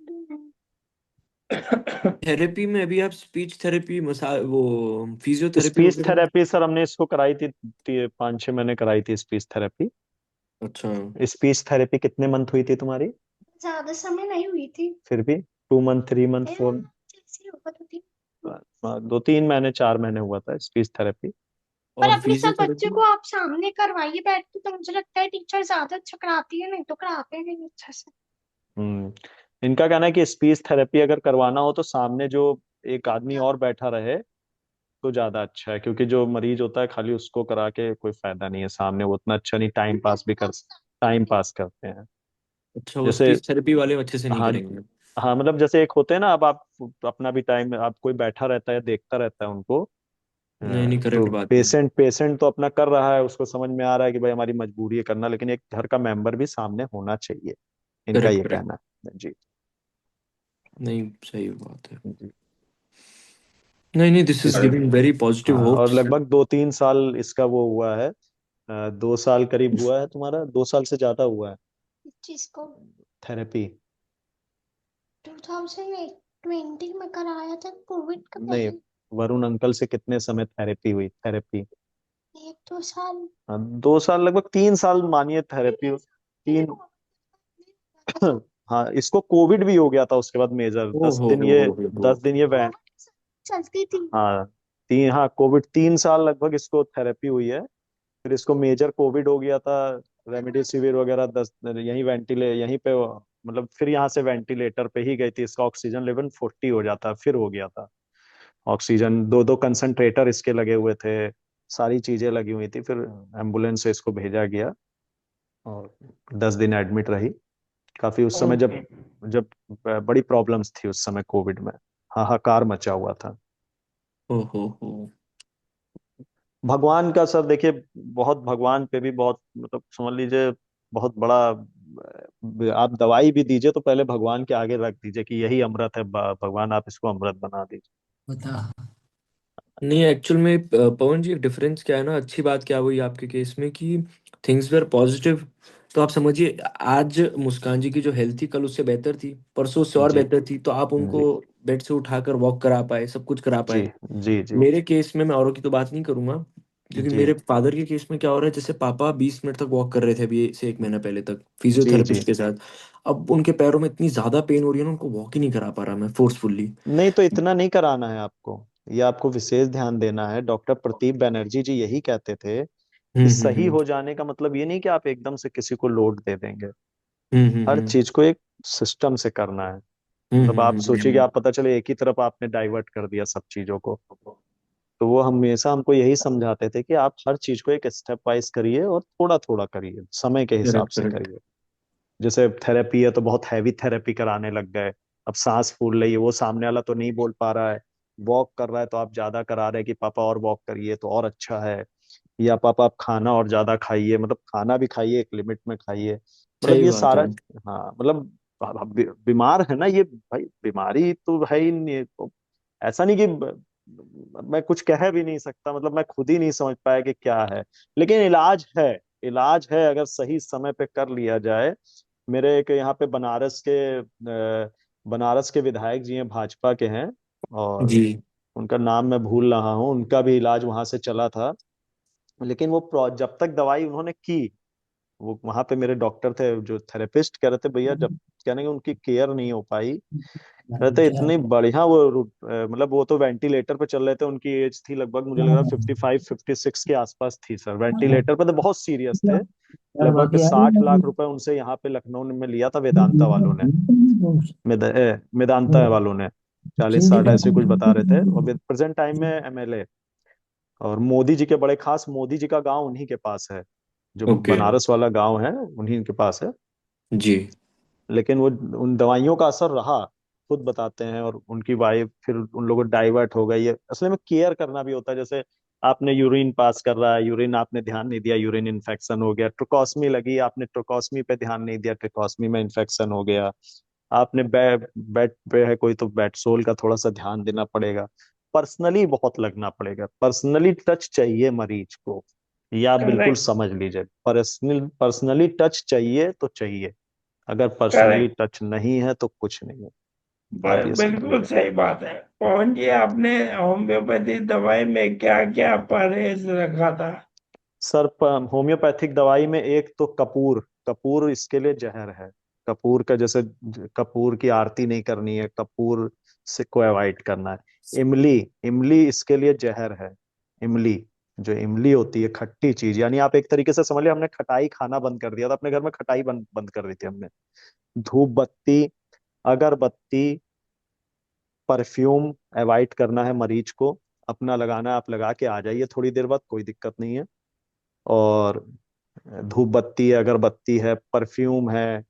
थेरेपी में अभी आप स्पीच थेरेपी, मसा वो फिजियोथेरेपी स्पीच वगैरह। थेरेपी सर हमने इसको कराई थी, 5-6 महीने कराई थी स्पीच थेरेपी। अच्छा। स्पीच थेरेपी कितने मंथ हुई थी तुम्हारी? ज्यादा समय नहीं हुई थी। फिर भी 2 मंथ, 3 मंथ, फोर, जैसे होगा तो थी। 2-3 महीने, 4 महीने हुआ था स्पीच थेरेपी। पर और अपने सब बच्चे फिजियोथेरेपी। को आप सामने करवाइए बैठ के, तो मुझे लगता है टीचर ज्यादा अच्छा कराती है, नहीं तो कराते नहीं अच्छा से। हम्म। इनका कहना है कि स्पीच थेरेपी अगर करवाना हो तो सामने जो एक आदमी और बैठा रहे तो ज्यादा अच्छा है, क्योंकि जो मरीज होता है खाली उसको करा के कोई फायदा नहीं है, सामने वो उतना अच्छा नहीं, टाइम पास करते हैं। अच्छा, वो जैसे स्पीच थेरेपी वाले अच्छे से नहीं हाँ करेंगे। हाँ, मतलब जैसे एक होते हैं ना, अब आप अपना भी टाइम, आप कोई बैठा रहता है देखता रहता है उनको, नहीं नहीं, तो करेक्ट बात है। पेशेंट पेशेंट तो अपना कर रहा है, उसको समझ में आ रहा है कि भाई हमारी मजबूरी है करना, लेकिन एक घर का मेंबर भी सामने होना चाहिए, इनका करेक्ट ये करेक्ट। कहना है जी। नहीं, सही बात है। जी। नहीं नहीं, दिस इज इस गिविंग वेरी पॉजिटिव हाँ, और होप्स। लगभग 2-3 साल इसका वो हुआ है, 2 साल करीब हुआ है, तुम्हारा 2 साल से ज्यादा हुआ है जिसको थेरेपी। 2020 में कराया था, कोविड का नहीं, पहले। वरुण अंकल से कितने समय थेरेपी हुई, थेरेपी? 1-2 साल। 2 साल, लगभग 3 साल मानिए थेरेपी। तीन। हाँ, इसको कोविड भी हो गया था उसके बाद मेजर, ओ दस दिन ये हो। 10 दिन ये चलती थी। हाँ, हाँ, कोविड 3 साल लगभग इसको थेरेपी हुई है। फिर इसको मेजर कोविड हो गया था, रेमडेसिविर वगैरह 10 यहीं पे मतलब फिर यहाँ से वेंटिलेटर पे ही गई थी, इसका ऑक्सीजन लेवल 40 हो जाता, फिर हो गया था ऑक्सीजन, 2-2 कंसंट्रेटर इसके लगे हुए थे, सारी चीजें लगी हुई थी, फिर एम्बुलेंस से इसको भेजा गया और 10 दिन एडमिट रही। काफी उस समय जब ओके। जब बड़ी प्रॉब्लम्स थी उस समय कोविड में, हाहाकार मचा हुआ था। हो। भगवान का सर देखिए, बहुत भगवान पे भी बहुत मतलब समझ लीजिए बहुत बड़ा, आप दवाई भी दीजिए तो पहले भगवान के आगे रख दीजिए कि यही अमृत है, भगवान आप इसको अमृत बना दीजिए। नहीं, एक्चुअल में पवन जी, एक डिफरेंस क्या है ना, अच्छी बात क्या हुई आपके केस में कि थिंग्स वेर पॉजिटिव। तो आप समझिए, आज मुस्कान जी की जो हेल्थ थी कल उससे बेहतर थी, परसों उससे और जी बेहतर थी, तो आप उनको जी बेड से उठाकर वॉक करा पाए, सब कुछ करा जी पाए। जी जी मेरे केस में, मैं औरों की तो बात नहीं करूंगा, लेकिन जी मेरे फादर के केस में क्या हो रहा है, जैसे पापा 20 मिनट तक वॉक कर रहे थे अभी से 1 महीना पहले तक जी जी। फिजियोथेरेपिस्ट के साथ। अब उनके पैरों में इतनी ज्यादा पेन हो रही है ना, उनको वॉक ही नहीं करा पा रहा मैं फोर्सफुल्ली। नहीं तो इतना नहीं कराना है आपको, ये आपको विशेष ध्यान देना है। डॉक्टर प्रदीप बैनर्जी जी यही कहते थे कि सही हम्म। हो जाने का मतलब ये नहीं कि आप एकदम से किसी को लोड दे देंगे, हर हम्म। चीज को एक सिस्टम से करना है। मतलब आप सोचिए कि आप पता चले एक ही तरफ आपने डाइवर्ट कर दिया सब चीजों को, तो वो हमेशा हमको यही समझाते थे कि आप हर चीज को एक स्टेप वाइज करिए और थोड़ा थोड़ा करिए, समय के हिसाब करेक्ट से करेक्ट। करिए। जैसे थेरेपी है तो बहुत हैवी थेरेपी कराने लग गए, अब सांस फूल रही है, वो सामने वाला तो नहीं बोल पा रहा है, वॉक कर रहा है तो आप ज्यादा करा रहे हैं कि पापा और वॉक करिए तो और अच्छा है, या पापा आप खाना और ज्यादा खाइए, मतलब खाना भी खाइए एक लिमिट में खाइए, मतलब सही ये बात है। सारा। हाँ मतलब अब बीमार है ना ये भाई, बीमारी तो है ही नहीं तो, ऐसा नहीं कि मैं कुछ कह भी नहीं सकता, मतलब मैं खुद ही नहीं समझ पाया कि क्या है, लेकिन इलाज है, इलाज है अगर सही समय पे कर लिया जाए। मेरे एक यहाँ पे बनारस के विधायक जी हैं, भाजपा के हैं, और जी। उनका नाम मैं भूल रहा हूँ, उनका भी इलाज वहां से चला था, लेकिन वो जब तक दवाई उन्होंने की, वो वहां पे मेरे डॉक्टर थे जो थेरेपिस्ट, कह रहे थे भैया जब कहने कि उनकी केयर नहीं हो पाई, कहते इतनी बढ़िया वो मतलब वो तो वेंटिलेटर पे चल रहे थे, उनकी एज थी लगभग मुझे लग रहा है 55-56 के आसपास थी सर, वेंटिलेटर पे तो बहुत सीरियस थे। लगभग 60 लाख रुपए उनसे यहाँ पे लखनऊ में लिया था वेदांता वालों ने, मेदांता वालों ने 40-60 ऐसे कुछ बता रहे थे, और प्रेजेंट टाइम में एमएलए, और मोदी जी के बड़े खास, मोदी जी का गांव उन्हीं के पास है, जो ओके। बनारस वाला गांव है उन्हीं के पास है। जी। लेकिन वो उन दवाइयों का असर रहा, खुद बताते हैं, और उनकी वाइफ फिर उन लोगों डाइवर्ट हो गई है, असल में केयर करना भी होता है, जैसे आपने यूरिन पास कर रहा है, यूरिन आपने ध्यान नहीं दिया, यूरिन इन्फेक्शन हो गया, ट्रोकॉस्मी लगी, आपने ट्रोकॉस्मी पे ध्यान नहीं दिया, ट्रोकॉस्मी में इन्फेक्शन हो गया, आपने बेड पे है कोई तो बेड सोल का थोड़ा सा ध्यान देना पड़ेगा, पर्सनली बहुत लगना पड़ेगा, पर्सनली टच चाहिए मरीज को, ये आप बिल्कुल करेक्ट। समझ लीजिए, पर्सनली टच चाहिए तो चाहिए, अगर पर्सनली करेक्ट। टच नहीं है तो कुछ नहीं है, आप ये समझ बिल्कुल लीजिए। सही बात है। पवन जी, आपने होम्योपैथी दवाई में क्या क्या परहेज रखा था? सर होम्योपैथिक दवाई में एक तो कपूर, कपूर इसके लिए जहर है, कपूर का जैसे कपूर की आरती नहीं करनी है, कपूर से को अवॉइड करना है। इमली, इमली इसके लिए जहर है, इमली, जो इमली होती है खट्टी चीज, यानी आप एक तरीके से समझ लिया हमने खटाई खाना बंद कर दिया था, अपने घर में खटाई बंद बंद कर दी थी हमने। धूप बत्ती, अगरबत्ती, परफ्यूम अवॉइड करना है मरीज को, अपना लगाना है, आप लगा के आ जाइए थोड़ी देर बाद, कोई दिक्कत नहीं है। और धूप बत्ती है, अगरबत्ती है, परफ्यूम है,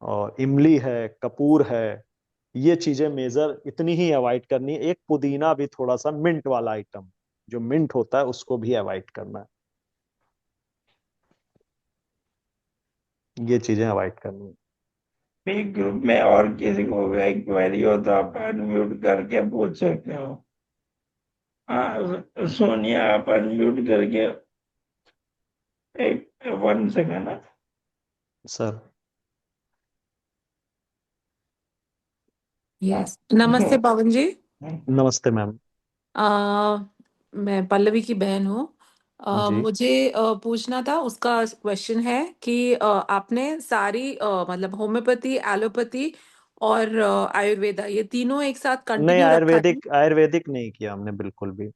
और इमली है, कपूर है, ये चीजें मेजर इतनी ही अवॉइड करनी है। एक पुदीना भी थोड़ा सा, मिंट वाला आइटम, जो मिंट होता है उसको भी अवॉइड करना है। ये चीजें अवॉइड करनी है। बिग ग्रुप में और किसी को भी क्वेरी हो तो आप अनम्यूट करके पूछ सकते हो। हाँ सोनिया, आप अनम्यूट करके एक 1 सेकंड। सर यस, नमस्ते पवन जी। नमस्ते मैम। आ, मैं पल्लवी की बहन हूँ। जी मुझे पूछना था, उसका क्वेश्चन है कि आपने सारी मतलब होम्योपैथी, एलोपैथी और आयुर्वेदा, ये तीनों एक साथ नहीं, कंटिन्यू रखा है? आयुर्वेदिक आयुर्वेदिक नहीं किया हमने बिल्कुल भी।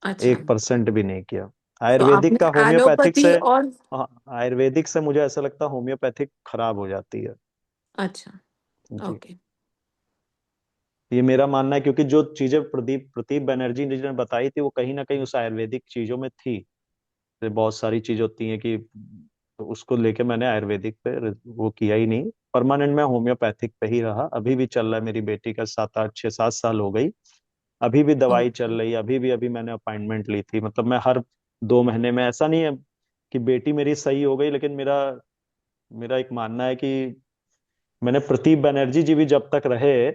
अच्छा, 1% भी नहीं किया। तो आयुर्वेदिक आपने का होम्योपैथिक एलोपैथी से। और हाँ, आयुर्वेदिक से मुझे ऐसा लगता है होम्योपैथिक खराब हो जाती है। अच्छा, जी, ओके, ये मेरा मानना है, क्योंकि जो चीजें प्रदीप प्रदीप बनर्जी जी ने बताई थी वो कहीं ना कहीं उस आयुर्वेदिक चीजों में थी। तो बहुत सारी चीज होती हैं कि, तो उसको लेके मैंने आयुर्वेदिक पे वो किया ही नहीं। परमानेंट में होम्योपैथिक पे ही रहा। अभी भी चल रहा है, मेरी बेटी का 7 8 6 7 साल हो गई, अभी भी दवाई चल ओके, रही है। अभी मैंने अपॉइंटमेंट ली थी। मतलब मैं हर 2 महीने में, ऐसा नहीं है कि बेटी मेरी सही हो गई, लेकिन मेरा मेरा एक मानना है कि मैंने प्रदीप बनर्जी जी भी जब तक रहे,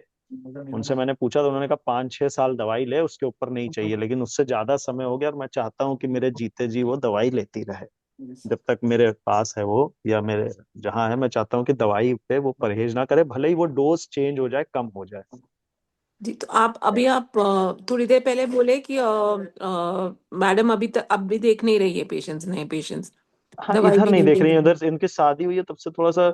उनसे मैंने पूछा तो उन्होंने कहा 5 6 साल दवाई ले, उसके ऊपर नहीं चाहिए। लेकिन उससे ज्यादा समय हो गया और मैं चाहता हूँ कि मेरे जीते जी वो दवाई लेती रहे। जब तक मेरे पास है वो, या मेरे जहाँ है, मैं चाहता हूँ कि दवाई पे वो परहेज ना करे, भले ही वो डोज चेंज हो जाए, कम हो जाए। जी। तो आप थोड़ी देर पहले बोले कि मैडम अभी तक अब भी देख नहीं रही है पेशेंट्स, नए पेशेंट्स, हाँ, दवाई इधर भी नहीं नहीं देख दे रही है, रही है। उधर इनकी शादी हुई है तब से थोड़ा सा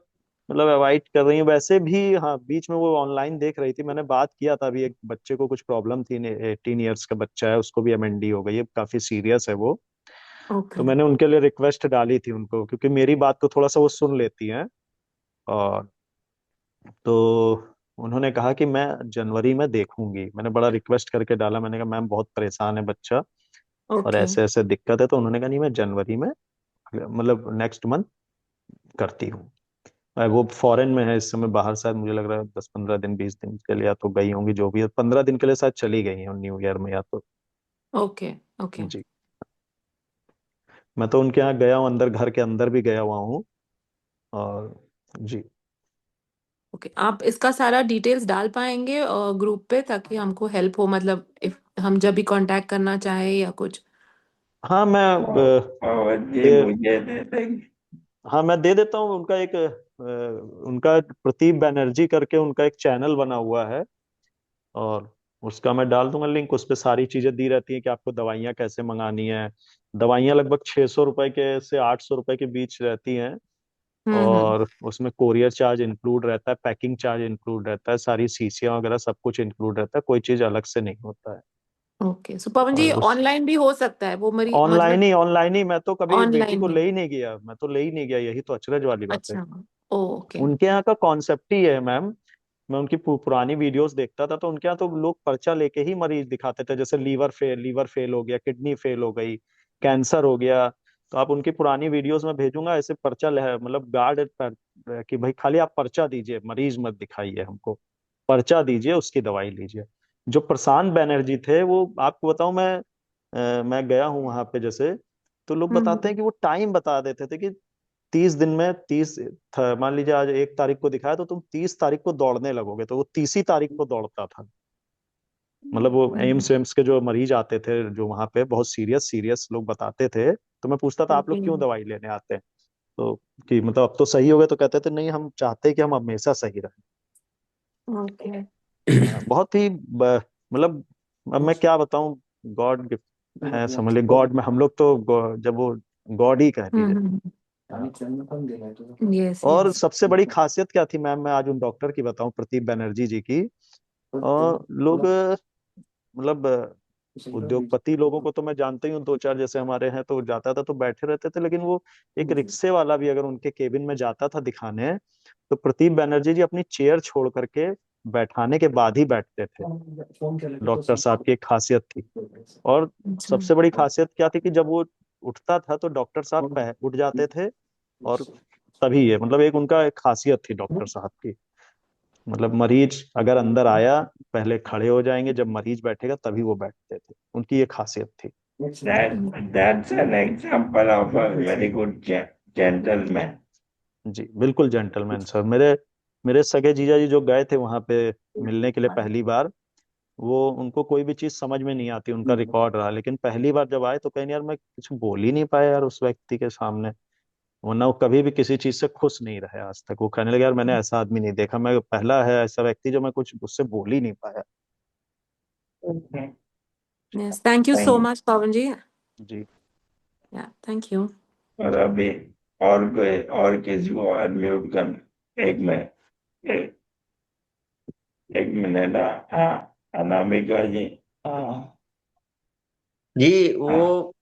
मतलब अवॉइड कर रही है। वैसे भी हाँ, बीच में वो ऑनलाइन देख रही थी, मैंने बात किया था। अभी एक बच्चे को कुछ प्रॉब्लम थी, 18 ईयर्स का बच्चा है, उसको भी एमएनडी हो गई है, काफी सीरियस है वो। तो ओके। मैंने उनके लिए रिक्वेस्ट डाली थी उनको, क्योंकि मेरी बात को थोड़ा सा वो सुन लेती हैं। और तो उन्होंने कहा कि मैं जनवरी में देखूंगी। मैंने बड़ा रिक्वेस्ट करके डाला, मैंने कहा मैम बहुत परेशान है बच्चा और ओके। ऐसे ऐसे दिक्कत है। तो उन्होंने कहा नहीं, मैं जनवरी में, मतलब नेक्स्ट मंथ करती हूँ। वो फॉरेन में है इस समय, बाहर, शायद मुझे लग रहा है 10 15 दिन 20 दिन के लिए या तो गई होंगी, जो भी है 15 दिन के लिए शायद चली गई हैं न्यू ईयर में या तो। ओके। ओके। जी, मैं तो उनके यहाँ गया हूँ, अंदर घर के अंदर भी गया हुआ हूँ। और जी, ओके, आप इसका सारा डिटेल्स डाल पाएंगे ग्रुप पे, ताकि हमको हेल्प हो, मतलब इफ हम जब भी कांटेक्ट करना चाहे या कुछ। हाँ मैं और जी दे मुझे दे देंगे। हाँ मैं दे देता हूँ। उनका एक उनका प्रदीप बनर्जी करके उनका एक चैनल बना हुआ है, और उसका मैं डाल दूंगा लिंक। उस पे सारी चीजें दी रहती हैं कि आपको दवाइयाँ कैसे मंगानी है। दवाइयाँ लगभग 600 रुपए के से 800 रुपए के बीच रहती हैं। हम्म। और उसमें कोरियर चार्ज इंक्लूड रहता है, पैकिंग चार्ज इंक्लूड रहता है, सारी शीशियां वगैरह सब कुछ इंक्लूड रहता है, कोई चीज अलग से नहीं होता है। ओके, सो पवन जी, और उस ऑनलाइन भी हो सकता है वो मरी मतलब? ऑनलाइन ही मैं तो कभी बेटी ऑनलाइन को भी? ले ही नहीं गया, मैं तो ले ही नहीं गया, यही तो अचरज वाली बात है। अच्छा। ओके। उनके यहाँ का कॉन्सेप्ट ही है मैम। मैं उनकी पुरानी वीडियोस देखता था, तो उनके यहाँ तो लोग पर्चा लेके ही मरीज दिखाते थे। जैसे लीवर फेल हो गया, किडनी फेल हो गई, कैंसर हो गया, तो आप उनकी पुरानी वीडियोस में भेजूंगा, ऐसे पर्चा मतलब गार्ड कि भाई खाली आप पर्चा दीजिए, मरीज मत दिखाइए हमको, पर्चा दीजिए, उसकी दवाई लीजिए। जो प्रशांत बैनर्जी थे, वो आपको बताऊं, मैं गया हूँ वहां पे जैसे, तो लोग बताते हम्म। हैं कि वो टाइम बता देते थे कि 30 दिन में 30, मान लीजिए आज 1 तारीख को दिखाया तो तुम 30 तारीख को दौड़ने लगोगे, तो वो 30 ही तारीख को दौड़ता था। मतलब वो हम्म। एम्स वेम्स के जो मरीज आते थे, जो वहां पे बहुत सीरियस सीरियस लोग बताते थे, तो मैं पूछता था आप लोग क्यों दवाई लेने आते हैं, तो कि मतलब अब तो सही हो गए, तो कहते थे नहीं, हम चाहते हैं कि हम हमेशा सही रहें। ओके। बहुत ही मतलब अब मैं क्या बताऊं, गॉड गिफ्ट है, समझ लीजिए गॉड में हम लोग तो जब वो गॉड ही कह लीजिए। हम्म। यस, और यस। सबसे बड़ी खासियत क्या थी मैम, मैं आज उन डॉक्टर की बताऊं, प्रदीप बनर्जी जी की। और लोग मतलब उद्योगपति लोगों को तो मैं जानता ही हूँ, 2 4 जैसे हमारे हैं, तो जाता था तो बैठे रहते थे, लेकिन वो एक रिक्शे वाला भी अगर उनके केबिन में जाता था दिखाने, तो प्रदीप बनर्जी जी अपनी चेयर छोड़ करके बैठाने के बाद ही बैठते थे। डॉक्टर साहब की एक खासियत थी। और अच्छा। सबसे बड़ी खासियत क्या थी कि जब वो उठता था तो डॉक्टर साहब उठ जाते थे। और तभी है, मतलब एक उनका एक खासियत थी डॉक्टर साहब की। मतलब मरीज अगर अंदर आया, पहले खड़े हो जाएंगे, जब मरीज बैठेगा तभी वो बैठते थे, उनकी ये खासियत थी। That's an example of a very good gentleman. जी बिल्कुल जेंटलमैन सर। मेरे मेरे सगे जीजा जी जो गए थे वहां पे मिलने के लिए पहली बार, वो उनको कोई भी चीज समझ में नहीं आती, उनका रिकॉर्ड रहा, लेकिन पहली बार जब आए तो कहीं यार मैं कुछ बोल ही नहीं पाया यार उस व्यक्ति के सामने। वरना वो कभी भी किसी चीज से खुश नहीं रहे आज तक। वो कहने लगे यार मैंने ऐसा आदमी नहीं देखा, मैं पहला है ऐसा व्यक्ति जो मैं कुछ उससे बोल ही नहीं पाया। Okay. Yes, thank you so Thank you. much, Pawan ji. Ji Yeah, thank you. और अभी और कोई और किसी को अनम्यूट कर, एक मिनट। हाँ, अनामिका जी। हाँ जी हाँ वो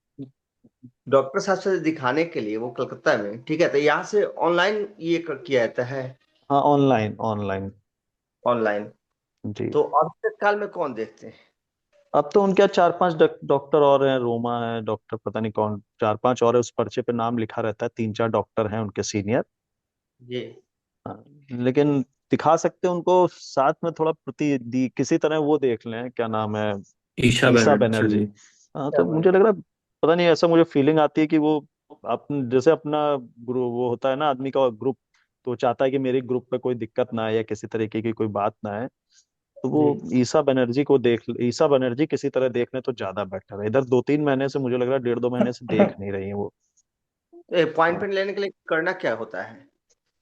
डॉक्टर साहब से दिखाने के लिए वो कलकत्ता में, ठीक है, तो यहाँ से ऑनलाइन ये किया जाता है, हाँ, ऑनलाइन ऑनलाइन। ऑनलाइन। जी तो अस्पताल में कौन देखते हैं? अब तो उनके यहाँ 4-5 डॉक्टर और हैं, रोमा है डॉक्टर, पता नहीं कौन 4-5 और है, उस पर्चे पे नाम लिखा रहता है, 3-4 डॉक्टर हैं उनके सीनियर। जी हाँ, लेकिन दिखा सकते हैं उनको साथ में थोड़ा किसी तरह वो देख लें, क्या नाम है, ईशा ईसा बनर्जी। बनर्जी। हाँ तो मुझे लग रहा है, पता नहीं, ऐसा मुझे फीलिंग आती है कि वो जैसे अपना ग्रुप वो होता है ना आदमी का ग्रुप, तो वो चाहता है कि मेरे ग्रुप पे कोई दिक्कत ना आए या किसी तरीके की कोई बात ना आए। तो वो जी ईसा बनर्जी किसी तरह देख लें तो ज्यादा बेटर है। इधर 2-3 महीने से मुझे लग रहा है, 1.5-2 महीने से देख नहीं रही है वो। तो अपॉइंटमेंट लेने के लिए करना क्या होता है?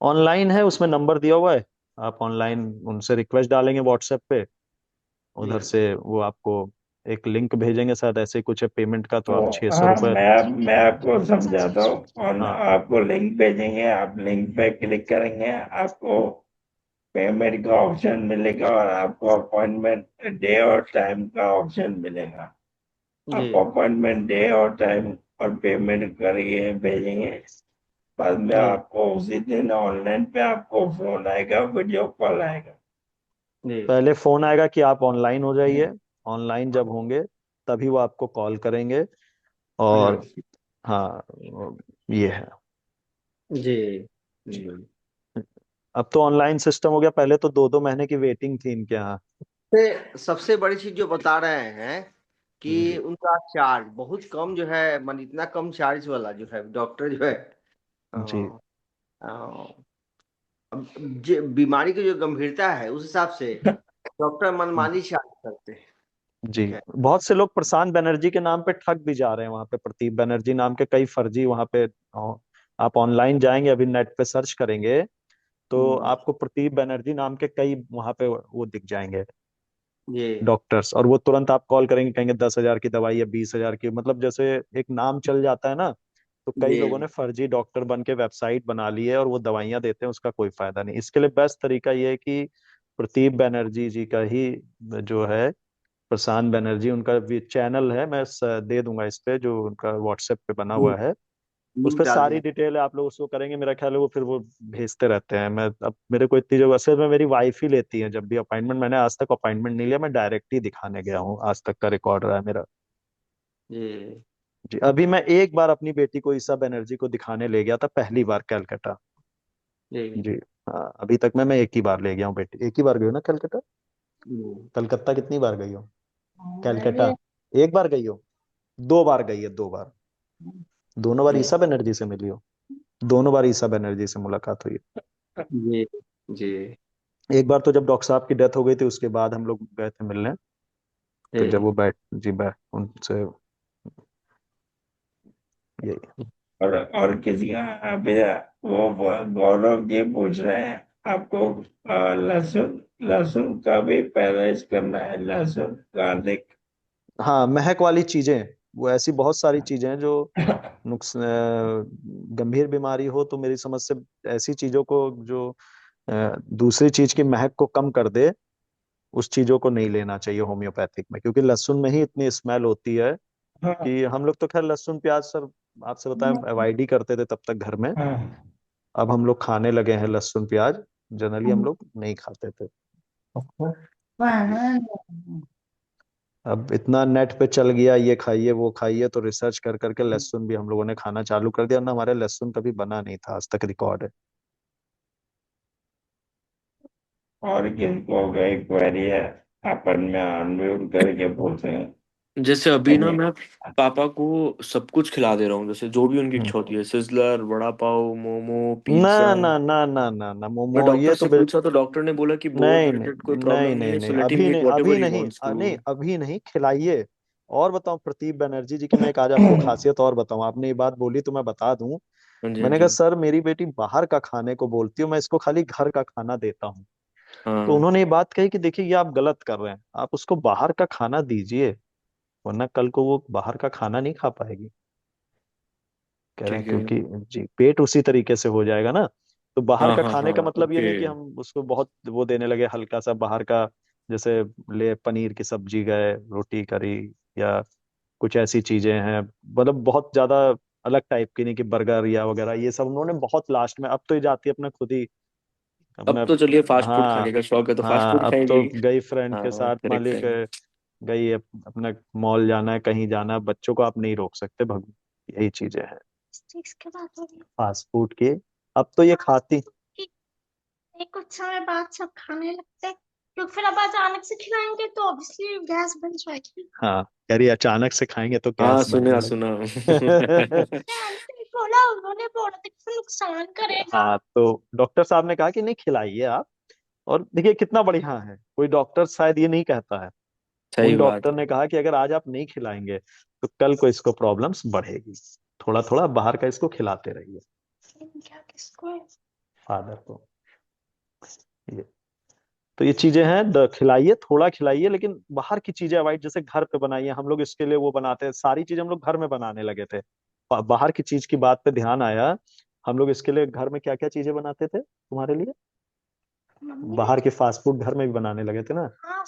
ऑनलाइन है, उसमें नंबर दिया हुआ है, आप ऑनलाइन उनसे रिक्वेस्ट डालेंगे व्हाट्सएप पे, जी उधर से वो आपको एक लिंक भेजेंगे, शायद ऐसे ही कुछ है पेमेंट का, तो तो आप 600 रुपये। मैं आपको समझाता हूँ। और हाँ आपको लिंक भेजेंगे, आप लिंक पे क्लिक करेंगे, आपको पेमेंट का ऑप्शन मिलेगा और आपको अपॉइंटमेंट डे और टाइम का ऑप्शन मिलेगा। जी आप अपॉइंटमेंट डे और टाइम और पेमेंट करिए, भेजेंगे। बाद में जी आपको उसी दिन ऑनलाइन पे आपको फोन आएगा, वीडियो कॉल आएगा। जी पहले फोन आएगा कि आप ऑनलाइन हो जाइए, ऑनलाइन जब होंगे तभी वो आपको कॉल करेंगे। और यस। हाँ, ये है। जी जी। जी। अब तो ऑनलाइन सिस्टम हो गया, पहले तो 2-2 महीने की वेटिंग थी इनके यहाँ। सबसे बड़ी चीज जो बता रहे हैं कि जी उनका चार्ज बहुत कम जो है, मान इतना कम चार्ज वाला जो है डॉक्टर जो है, जी अ, अ, अब बीमारी की जो गंभीरता है उस हिसाब से डॉक्टर मनमानी चार्ज करते हैं। जी। ठीक है। बहुत से लोग प्रशांत बनर्जी के नाम पे ठग भी जा रहे हैं वहां पे, प्रदीप बनर्जी नाम के कई फर्जी वहां पे। आप ऑनलाइन जाएंगे, अभी नेट पे सर्च करेंगे तो आपको प्रदीप बनर्जी नाम के कई वहां पे वो दिख जाएंगे जी डॉक्टर्स, और वो तुरंत आप कॉल करेंगे, कहेंगे 10,000 की दवाई या 20,000 की, मतलब जैसे एक नाम चल जाता है ना, तो कई जी लोगों ने फर्जी डॉक्टर बन के वेबसाइट बना ली है और वो दवाइयां देते हैं, उसका कोई फायदा नहीं। इसके लिए बेस्ट तरीका ये है कि प्रदीप बनर्जी जी का ही जो है, प्रशांत बनर्जी, उनका भी चैनल है, मैं दे दूंगा इस पे, जो उनका व्हाट्सएप पे बना हुआ है, उस लिंक पर डाल सारी दें। डिटेल है। आप लोग उसको करेंगे, मेरा ख्याल है वो फिर वो भेजते रहते हैं। मैं अब मेरे को इतनी जगह से, मैं मेरी वाइफ ही लेती है जब भी अपॉइंटमेंट, मैंने आज तक अपॉइंटमेंट नहीं लिया, मैं डायरेक्ट ही दिखाने गया हूँ, आज तक का रिकॉर्ड रहा है मेरा। जी जी अभी मैं एक बार अपनी बेटी को, ईसा बनर्जी को दिखाने ले गया था, पहली बार कलकत्ता। जी जी हाँ, अभी तक मैं एक ही बार ले गया हूँ बेटी, एक ही बार गई हूँ ना कलकत्ता। जी। कलकत्ता कितनी बार गई हो? कलकत्ता एक बार गई हो? 2 बार गई है, 2 बार। दोनों बार ईसा बनर्जी से मिली हो? दोनों बार ईसा बनर्जी से मुलाकात हुई है। जी जी एक बार तो जब डॉक्टर साहब की डेथ हो गई थी, उसके बाद हम लोग गए थे मिलने, तो जब जी। वो बैठ उनसे यही। और किसी का अभी वो गौरव जी पूछ रहे हैं आपको लहसुन लहसुन का भी परहेज करना है, लहसुन गार्लिक। हाँ, महक वाली चीजें, वो ऐसी बहुत सारी चीजें हैं जो गंभीर बीमारी हो तो मेरी समझ से ऐसी चीजों को जो दूसरी चीज की महक को कम कर दे, उस चीजों को नहीं लेना चाहिए होम्योपैथिक में, क्योंकि लहसुन में ही इतनी स्मेल होती है हाँ कि हम लोग तो खैर लहसुन प्याज सर आपसे बताएं अवॉइड ही करते थे तब तक घर में। हाँ। अब हम लोग खाने लगे हैं लहसुन प्याज, जनरली हम लोग नहीं खाते थे। अब इतना नेट पे चल गया, ये खाइए वो खाइए, तो रिसर्च कर करके लहसुन भी हम लोगों ने खाना चालू कर दिया ना, हमारे लहसुन कभी बना नहीं था आज तक, रिकॉर्ड है। और किनको गई क्वेरी है, अपन में अनम्यूट करके पूछे। जैसे अभी ना ये मैं पापा को सब कुछ खिला दे रहा हूँ, जैसे जो भी उनकी हम्म। इच्छा होती है, सिजलर, वड़ा पाव, मोमो, ना पिज्जा। ना ना ना ना ना, मैं मोमो डॉक्टर ये तो से पूछा तो डॉक्टर ने बोला कि बोन नहीं नहीं रिलेटेड कोई नहीं प्रॉब्लम नहीं नहीं है, नहीं, सो लेट हिम अभी ईट नहीं, व्हाटएवर अभी ही नहीं, वांट्स टू। नहीं अभी नहीं खिलाइए। और बताऊं प्रदीप बनर्जी जी की मैं एक आज आपको खासियत और बताऊं, आपने ये बात बोली तो मैं बता दूं। हाँ जी, हाँ मैंने कहा जी। सर मेरी बेटी बाहर का खाने को बोलती हूँ, मैं इसको खाली घर का खाना देता हूँ। तो हाँ, उन्होंने ये बात कही कि देखिए ये आप गलत कर रहे हैं, आप उसको बाहर का खाना दीजिए, वरना कल को वो बाहर का खाना नहीं खा पाएगी। कह रहे हैं ठीक है। क्योंकि जी पेट उसी तरीके से हो जाएगा ना। तो बाहर हाँ, का हाँ, खाने हाँ, का मतलब ये ओके। नहीं कि हम उसको बहुत वो देने लगे हल्का सा बाहर का, जैसे ले पनीर की सब्जी गए, रोटी करी, या कुछ ऐसी चीजें हैं, मतलब बहुत ज्यादा अलग टाइप की नहीं कि बर्गर या वगैरह, ये सब उन्होंने बहुत लास्ट में, अब तो ये जाती है अपना खुद ही अब अपना। तो चलिए फास्ट फूड हाँ खाने का शौक है तो फास्ट हाँ, फूड अब तो खाएगी। गई फ्रेंड के हाँ, साथ करेक्ट है। मालिक गई अपना मॉल जाना है, कहीं जाना है, बच्चों को आप नहीं रोक सकते भग, यही चीजें हैं इस चीज के बाद हो रही फास्ट फूड की। अब तो ये खाती, है कि कुछ समय बाद सब खाने लगते हैं, क्योंकि फिर अब अचानक से खिलाएंगे तो ऑब्वियसली गैस बन जाएगी। हाँ कह रही अचानक से खाएंगे तो हाँ, गैस बनने सुना सुना। लगे। नहीं बोला, उन्होंने बोला था कि नुकसान करेगा। हाँ तो डॉक्टर साहब ने कहा कि नहीं खिलाइए आप। और देखिए कितना बढ़िया है, कोई डॉक्टर शायद ये नहीं कहता है। सही उन बात डॉक्टर है। ने कहा कि अगर आज आप नहीं खिलाएंगे तो कल को इसको प्रॉब्लम्स बढ़ेगी, थोड़ा थोड़ा बाहर का इसको खिलाते रहिए क्या किसको है? फादर को। ये तो ये चीजें हैं, खिलाइए थोड़ा खिलाइए, लेकिन बाहर की चीजें अवॉइड, जैसे घर पे बनाइए, हम लोग इसके लिए वो बनाते हैं, सारी चीजें हम लोग घर में बनाने लगे थे। बाहर की चीज की बात पे ध्यान आया, हम लोग इसके लिए घर में क्या क्या चीजें बनाते थे तुम्हारे लिए, मम्मी ने बाहर के क्या? फास्ट फूड घर में भी बनाने लगे थे ना। हाँ,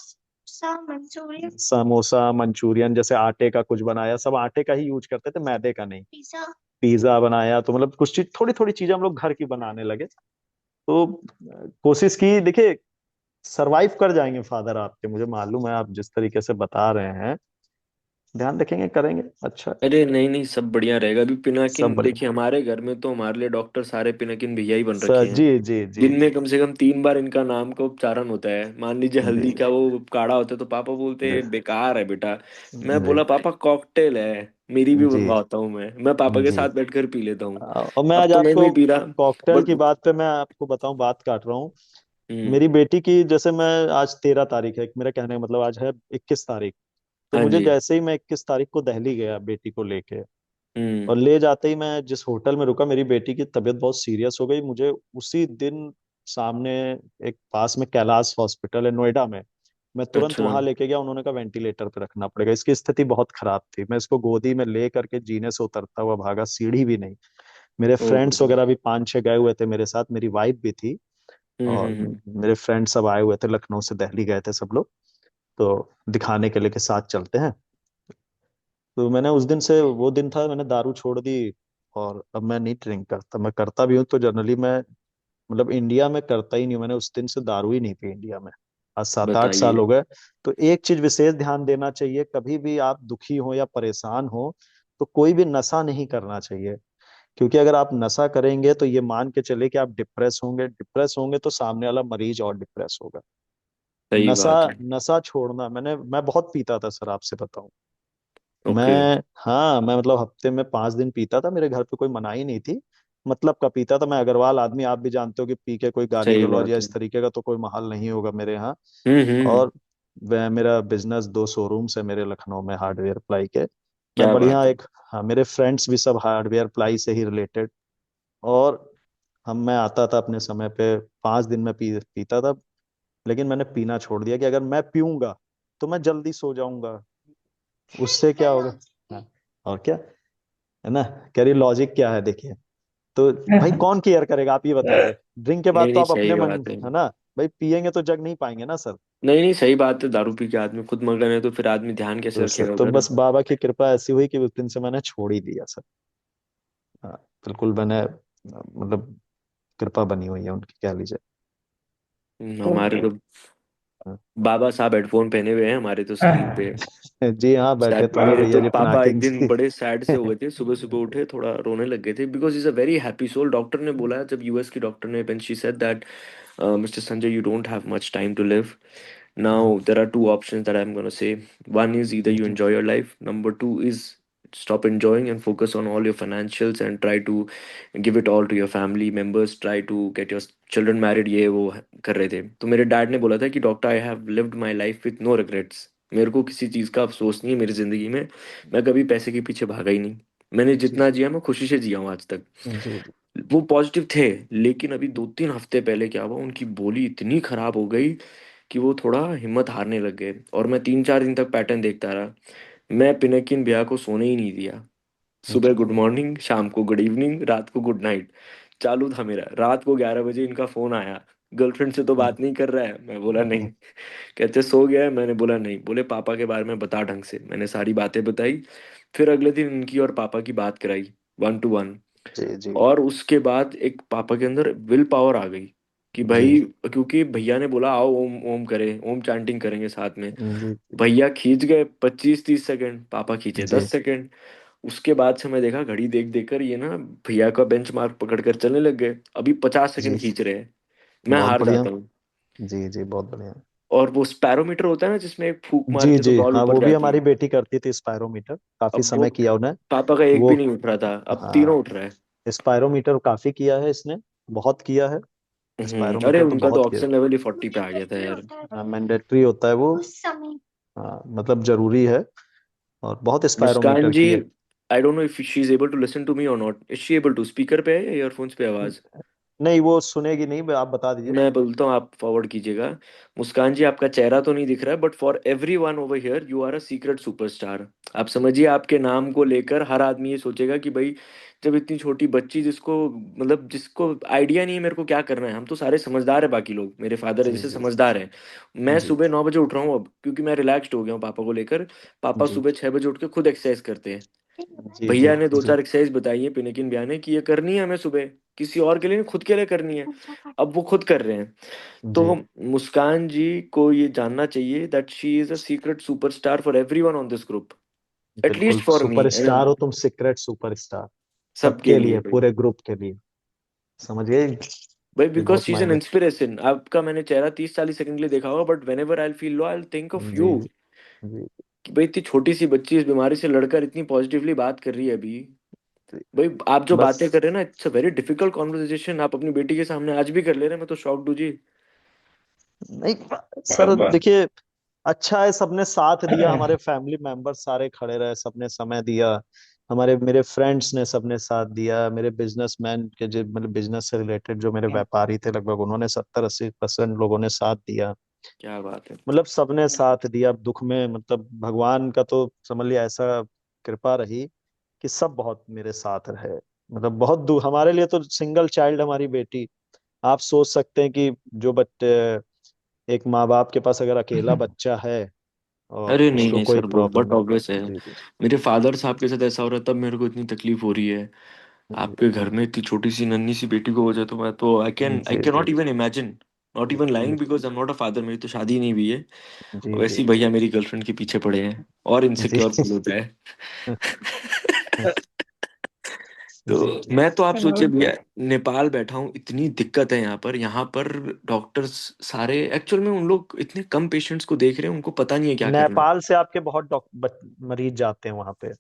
सब मंचूरियन, समोसा मंचूरियन, जैसे आटे का कुछ बनाया, सब आटे का ही यूज करते थे, मैदे का नहीं। पिज्जा। पिज्जा बनाया, तो मतलब कुछ चीज थोड़ी थोड़ी चीजें हम लोग घर की बनाने लगे। तो कोशिश की, देखिए सरवाइव कर जाएंगे फादर आपके, मुझे मालूम है, आप जिस तरीके से बता रहे हैं ध्यान रखेंगे करेंगे अच्छा। अरे नहीं नहीं, सब बढ़िया रहेगा। अभी सब पिनाकिन बढ़िया देखिए, हमारे घर में तो हमारे लिए डॉक्टर सारे पिनाकिन भैया ही बन सर, रखे हैं। जी जी जी दिन जी में कम से कम 3 बार इनका नाम का उच्चारण होता है। मान लीजिए जी हल्दी का वो काढ़ा होता है तो पापा बोलते जी हैं बेकार है बेटा। मैं जी बोला पापा कॉकटेल है, मेरी भी जी बनवाता हूँ मैं पापा के जी। साथ बैठकर पी लेता हूँ। और मैं अब आज तो मैं आपको नहीं पी रहा। कॉकटेल की बट बात पे मैं आपको बताऊं, बात काट रहा हूँ। हम्म। मेरी बेटी की, जैसे मैं आज 13 तारीख है, मेरा कहने का मतलब आज है 21 तारीख। तो हाँ मुझे जी। जैसे ही मैं 21 तारीख को दिल्ली गया बेटी को लेके, हम्म। और ले जाते ही मैं जिस होटल में रुका, मेरी बेटी की तबीयत बहुत सीरियस हो गई, मुझे उसी दिन सामने एक पास में कैलाश हॉस्पिटल है नोएडा में, मैं तुरंत अच्छा। वहां लेके गया, उन्होंने कहा वेंटिलेटर पे रखना पड़ेगा, इसकी स्थिति बहुत खराब थी। मैं इसको गोदी में ले करके जीने से उतरता हुआ भागा, सीढ़ी भी नहीं। मेरे ओहो। फ्रेंड्स वगैरह भी 5-6 गए हुए थे मेरे साथ, मेरी वाइफ भी थी, और हम्म। मेरे फ्रेंड सब आए हुए थे, लखनऊ से दिल्ली गए थे सब लोग, तो दिखाने के लिए कि साथ चलते हैं। तो मैंने उस दिन से, वो दिन था मैंने दारू छोड़ दी, और अब मैं नहीं ड्रिंक करता, मैं करता भी हूँ तो जनरली मैं, मतलब इंडिया में करता ही नहीं हूँ, मैंने उस दिन से दारू ही नहीं पी इंडिया में, आज 7-8 साल बताइए। हो गए। तो एक चीज विशेष ध्यान देना चाहिए, कभी भी आप दुखी हो या परेशान हो तो कोई भी नशा नहीं करना चाहिए, क्योंकि अगर आप नशा करेंगे तो ये मान के चले कि आप डिप्रेस होंगे, डिप्रेस होंगे तो सामने वाला मरीज और डिप्रेस होगा। सही नशा, बात है। नशा छोड़ना, मैं बहुत पीता था सर, आपसे बताऊं। ओके। हाँ मैं मतलब हफ्ते में 5 दिन पीता था, मेरे घर पे कोई मनाही नहीं थी, मतलब का पीता था मैं, अग्रवाल आदमी, आप भी जानते हो कि पी के कोई गाली सही गलौज या बात है। इस तरीके का तो कोई माहौल नहीं होगा मेरे यहाँ। हम्म। और मेरा बिजनेस 2 शोरूम्स है मेरे लखनऊ में हार्डवेयर प्लाई के, मैं क्या बढ़िया बात है। एक, हाँ मेरे फ्रेंड्स भी सब हार्डवेयर प्लाई से ही रिलेटेड, और मैं आता था अपने समय पे, 5 दिन में पीता था, लेकिन मैंने पीना छोड़ दिया कि अगर मैं पीऊंगा तो मैं जल्दी सो जाऊंगा, उससे क्या होगा। हाँ, और क्या है ना, कह रही लॉजिक क्या है देखिए। तो भाई कौन केयर करेगा, आप ये बताइए, ड्रिंक के बाद नहीं तो नहीं, आप सही अपने मन, बात है। है ना, भाई पियेंगे तो जग नहीं पाएंगे ना सर। नहीं नहीं, सही बात है। दारू पी के आदमी खुद मगन है तो फिर आदमी ध्यान कैसे तो सर रखेगा तो उधर। बस बाबा की कृपा ऐसी हुई कि उस दिन से मैंने छोड़ ही दिया सर। हाँ बिल्कुल, मैंने मतलब कृपा बनी हुई है उनकी, कह लीजिए। हमारे तो हाँ। बाबा साहब हेडफोन पहने हुए हैं हमारे तो स्क्रीन पे। जी हाँ, बैठे सैड तो हैं मेरे भैया तो जी पापा एक पिनाकिन दिन जी। बड़े सैड से हो गए थे, सुबह सुबह उठे थोड़ा रोने लग गए थे, because is a very happy soul. Doctor ने बोला, जब यूएस की डॉक्टर ने, when she said that mister Sanjay you don't have much time to live Now, there are two options that I'm going to say. One is either you enjoy your life. Number two is stop enjoying and focus on all your financials and try to give it all to your family members. Try to get your children married. ये वो कर रहे थे तो मेरे डैड ने बोला था कि doctor I have lived my life with no regrets. मेरे को किसी चीज़ का अफसोस नहीं है मेरी ज़िंदगी में. मैं कभी पैसे के पीछे भागा ही नहीं. मैंने जितना जिया मैं खुशी से जिया हूँ आज तक. जी जी वो पॉजिटिव थे. लेकिन अभी 2-3 हफ्ते पहले क्या हुआ, उनकी बोली इतनी खराब हो गई कि वो थोड़ा हिम्मत हारने लग गए और मैं 3-4 दिन तक पैटर्न देखता रहा. मैं पिनकिन भैया को सोने ही नहीं दिया. सुबह गुड मॉर्निंग, शाम को गुड इवनिंग, रात को गुड नाइट चालू था मेरा. रात को 11 बजे इनका फोन आया, गर्लफ्रेंड से तो बात नहीं कर रहा है. मैं बोला नहीं. कहते सो गया है. मैंने बोला नहीं. बोले पापा के बारे में बता ढंग से. मैंने सारी बातें बताई. फिर अगले दिन इनकी और पापा की बात कराई 1-to-1. जी जी और उसके बाद एक पापा के अंदर विल पावर आ गई कि जी भाई, क्योंकि भैया ने बोला आओ ओम ओम करें, ओम चैंटिंग करेंगे साथ में. जी भैया खींच गए 25-30 सेकंड, पापा खींचे जी 10 सेकंड. उसके बाद से मैं देखा घड़ी देख देख कर ये ना भैया का बेंच मार्क पकड़ कर चलने लग गए. अभी 50 सेकंड जी खींच रहे हैं. मैं बहुत हार बढ़िया. जाता हूँ. जी जी बहुत बढ़िया. और वो स्पैरोमीटर होता है ना जिसमें एक फूक जी मारते तो जी बॉल हाँ, ऊपर वो भी जाती हमारी है. बेटी करती थी स्पायरोमीटर, काफी अब वो समय किया उन्हें. पापा का एक वो भी नहीं उठ रहा था, अब तीनों हाँ, उठ रहा है. स्पायरोमीटर काफी किया है इसने, बहुत किया है. अरे स्पायरोमीटर तो उनका तो बहुत किया. ऑक्सीजन लेवल ही 40 पे मुझे आ गया था भी यार. होता है मैंडेटरी होता है वो. उस समय. हाँ, मतलब जरूरी है. और बहुत मुस्कान स्पायरोमीटर जी, किए. I don't know if she is able to listen to me or not. Is she able to? Speaker पे है या ईयरफोन्स पे आवाज? नहीं, वो सुनेगी नहीं, आप बता दीजिए. मैं बोलता हूँ, आप फॉरवर्ड कीजिएगा. मुस्कान जी, आपका चेहरा तो नहीं दिख रहा है but for every one over here you are a secret superstar. आप समझिए, आपके नाम को लेकर हर आदमी ये सोचेगा कि भाई, जब इतनी छोटी बच्ची जिसको मतलब जिसको आइडिया नहीं है मेरे को क्या करना है. हम तो सारे समझदार है, बाकी लोग मेरे फादर जी जैसे जी समझदार हैं. मैं जी सुबह 9 बजे उठ रहा हूँ अब, क्योंकि मैं रिलैक्स्ड हो गया हूँ पापा को लेकर. पापा जी सुबह 6 बजे उठ के खुद एक्सरसाइज करते हैं. जी जी भैया ने दो जी चार एक्सरसाइज बताई है पिनकिन भैया ने कि ये करनी है हमें सुबह, किसी और के लिए नहीं, खुद के लिए करनी है. अब वो खुद कर रहे हैं. जी तो मुस्कान जी को ये जानना चाहिए that she is a secret superstar for everyone on this group. बिल्कुल एटलीस्ट फॉर मी. सुपरस्टार हो तुम, सीक्रेट सुपरस्टार. सबके सबके लिए लिए, भाई. पूरे ग्रुप के लिए. समझिए, भाई ये बिकॉज बहुत शी इज एन मायने. इंस्पिरेशन. आपका मैंने चेहरा 30-40 सेकंड के लिए देखा होगा but whenever I feel low I think of जी यू. जी जी कि भाई इतनी छोटी सी बच्ची इस बीमारी से लड़कर इतनी पॉजिटिवली बात कर रही है अभी. जी. भाई आप जो बस बातें कर रहे हैं ना, it's a very difficult conversation. आप अपनी बेटी के सामने आज भी कर ले रहे हैं. मैं तो शॉक्ड हूँ जी. नहीं सर, बस देखिए, अच्छा है सबने साथ दिया, हमारे फैमिली मेंबर सारे खड़े रहे, सबने समय दिया. हमारे मेरे फ्रेंड्स ने सबने साथ दिया, मेरे बिजनेसमैन के जो मतलब बिजनेस से रिलेटेड जो मेरे व्यापारी थे लगभग, उन्होंने 70-80% लोगों ने साथ दिया. क्या बात है. मतलब सबने साथ दिया. अब दुख में मतलब भगवान का तो समझ लिया ऐसा कृपा रही कि सब बहुत मेरे साथ रहे. मतलब बहुत दुख हमारे लिए तो, सिंगल चाइल्ड हमारी बेटी. आप सोच सकते हैं कि जो बच्चे, एक माँ बाप के पास अगर अकेला बच्चा है और अरे नहीं उसको नहीं कोई सर, वो प्रॉब्लम बट है. ऑब्वियस है. जी जी मेरे फादर साहब के साथ ऐसा हो रहा है तब मेरे को इतनी तकलीफ हो रही है. जी आपके घर में इतनी छोटी सी नन्ही सी बेटी को हो जाए तो मैं तो आई जी कैन जी not even imagine. Not even lying because I am not a father. मेरी तो शादी ही नहीं हुई है. जी जी वैसे ही भैया मेरी गर्लफ्रेंड के पीछे पड़े हैं और जी इनसिक्योर फील होता है. तो जी मैं तो, आप सोचिए भैया, नेपाल बैठा हूँ, इतनी दिक्कत है यहाँ पर डॉक्टर्स सारे एक्चुअल में उन लोग इतने कम पेशेंट्स को देख रहे हैं, उनको पता नहीं है क्या करना है. नेपाल से आपके बहुत मरीज जाते हैं वहां पे.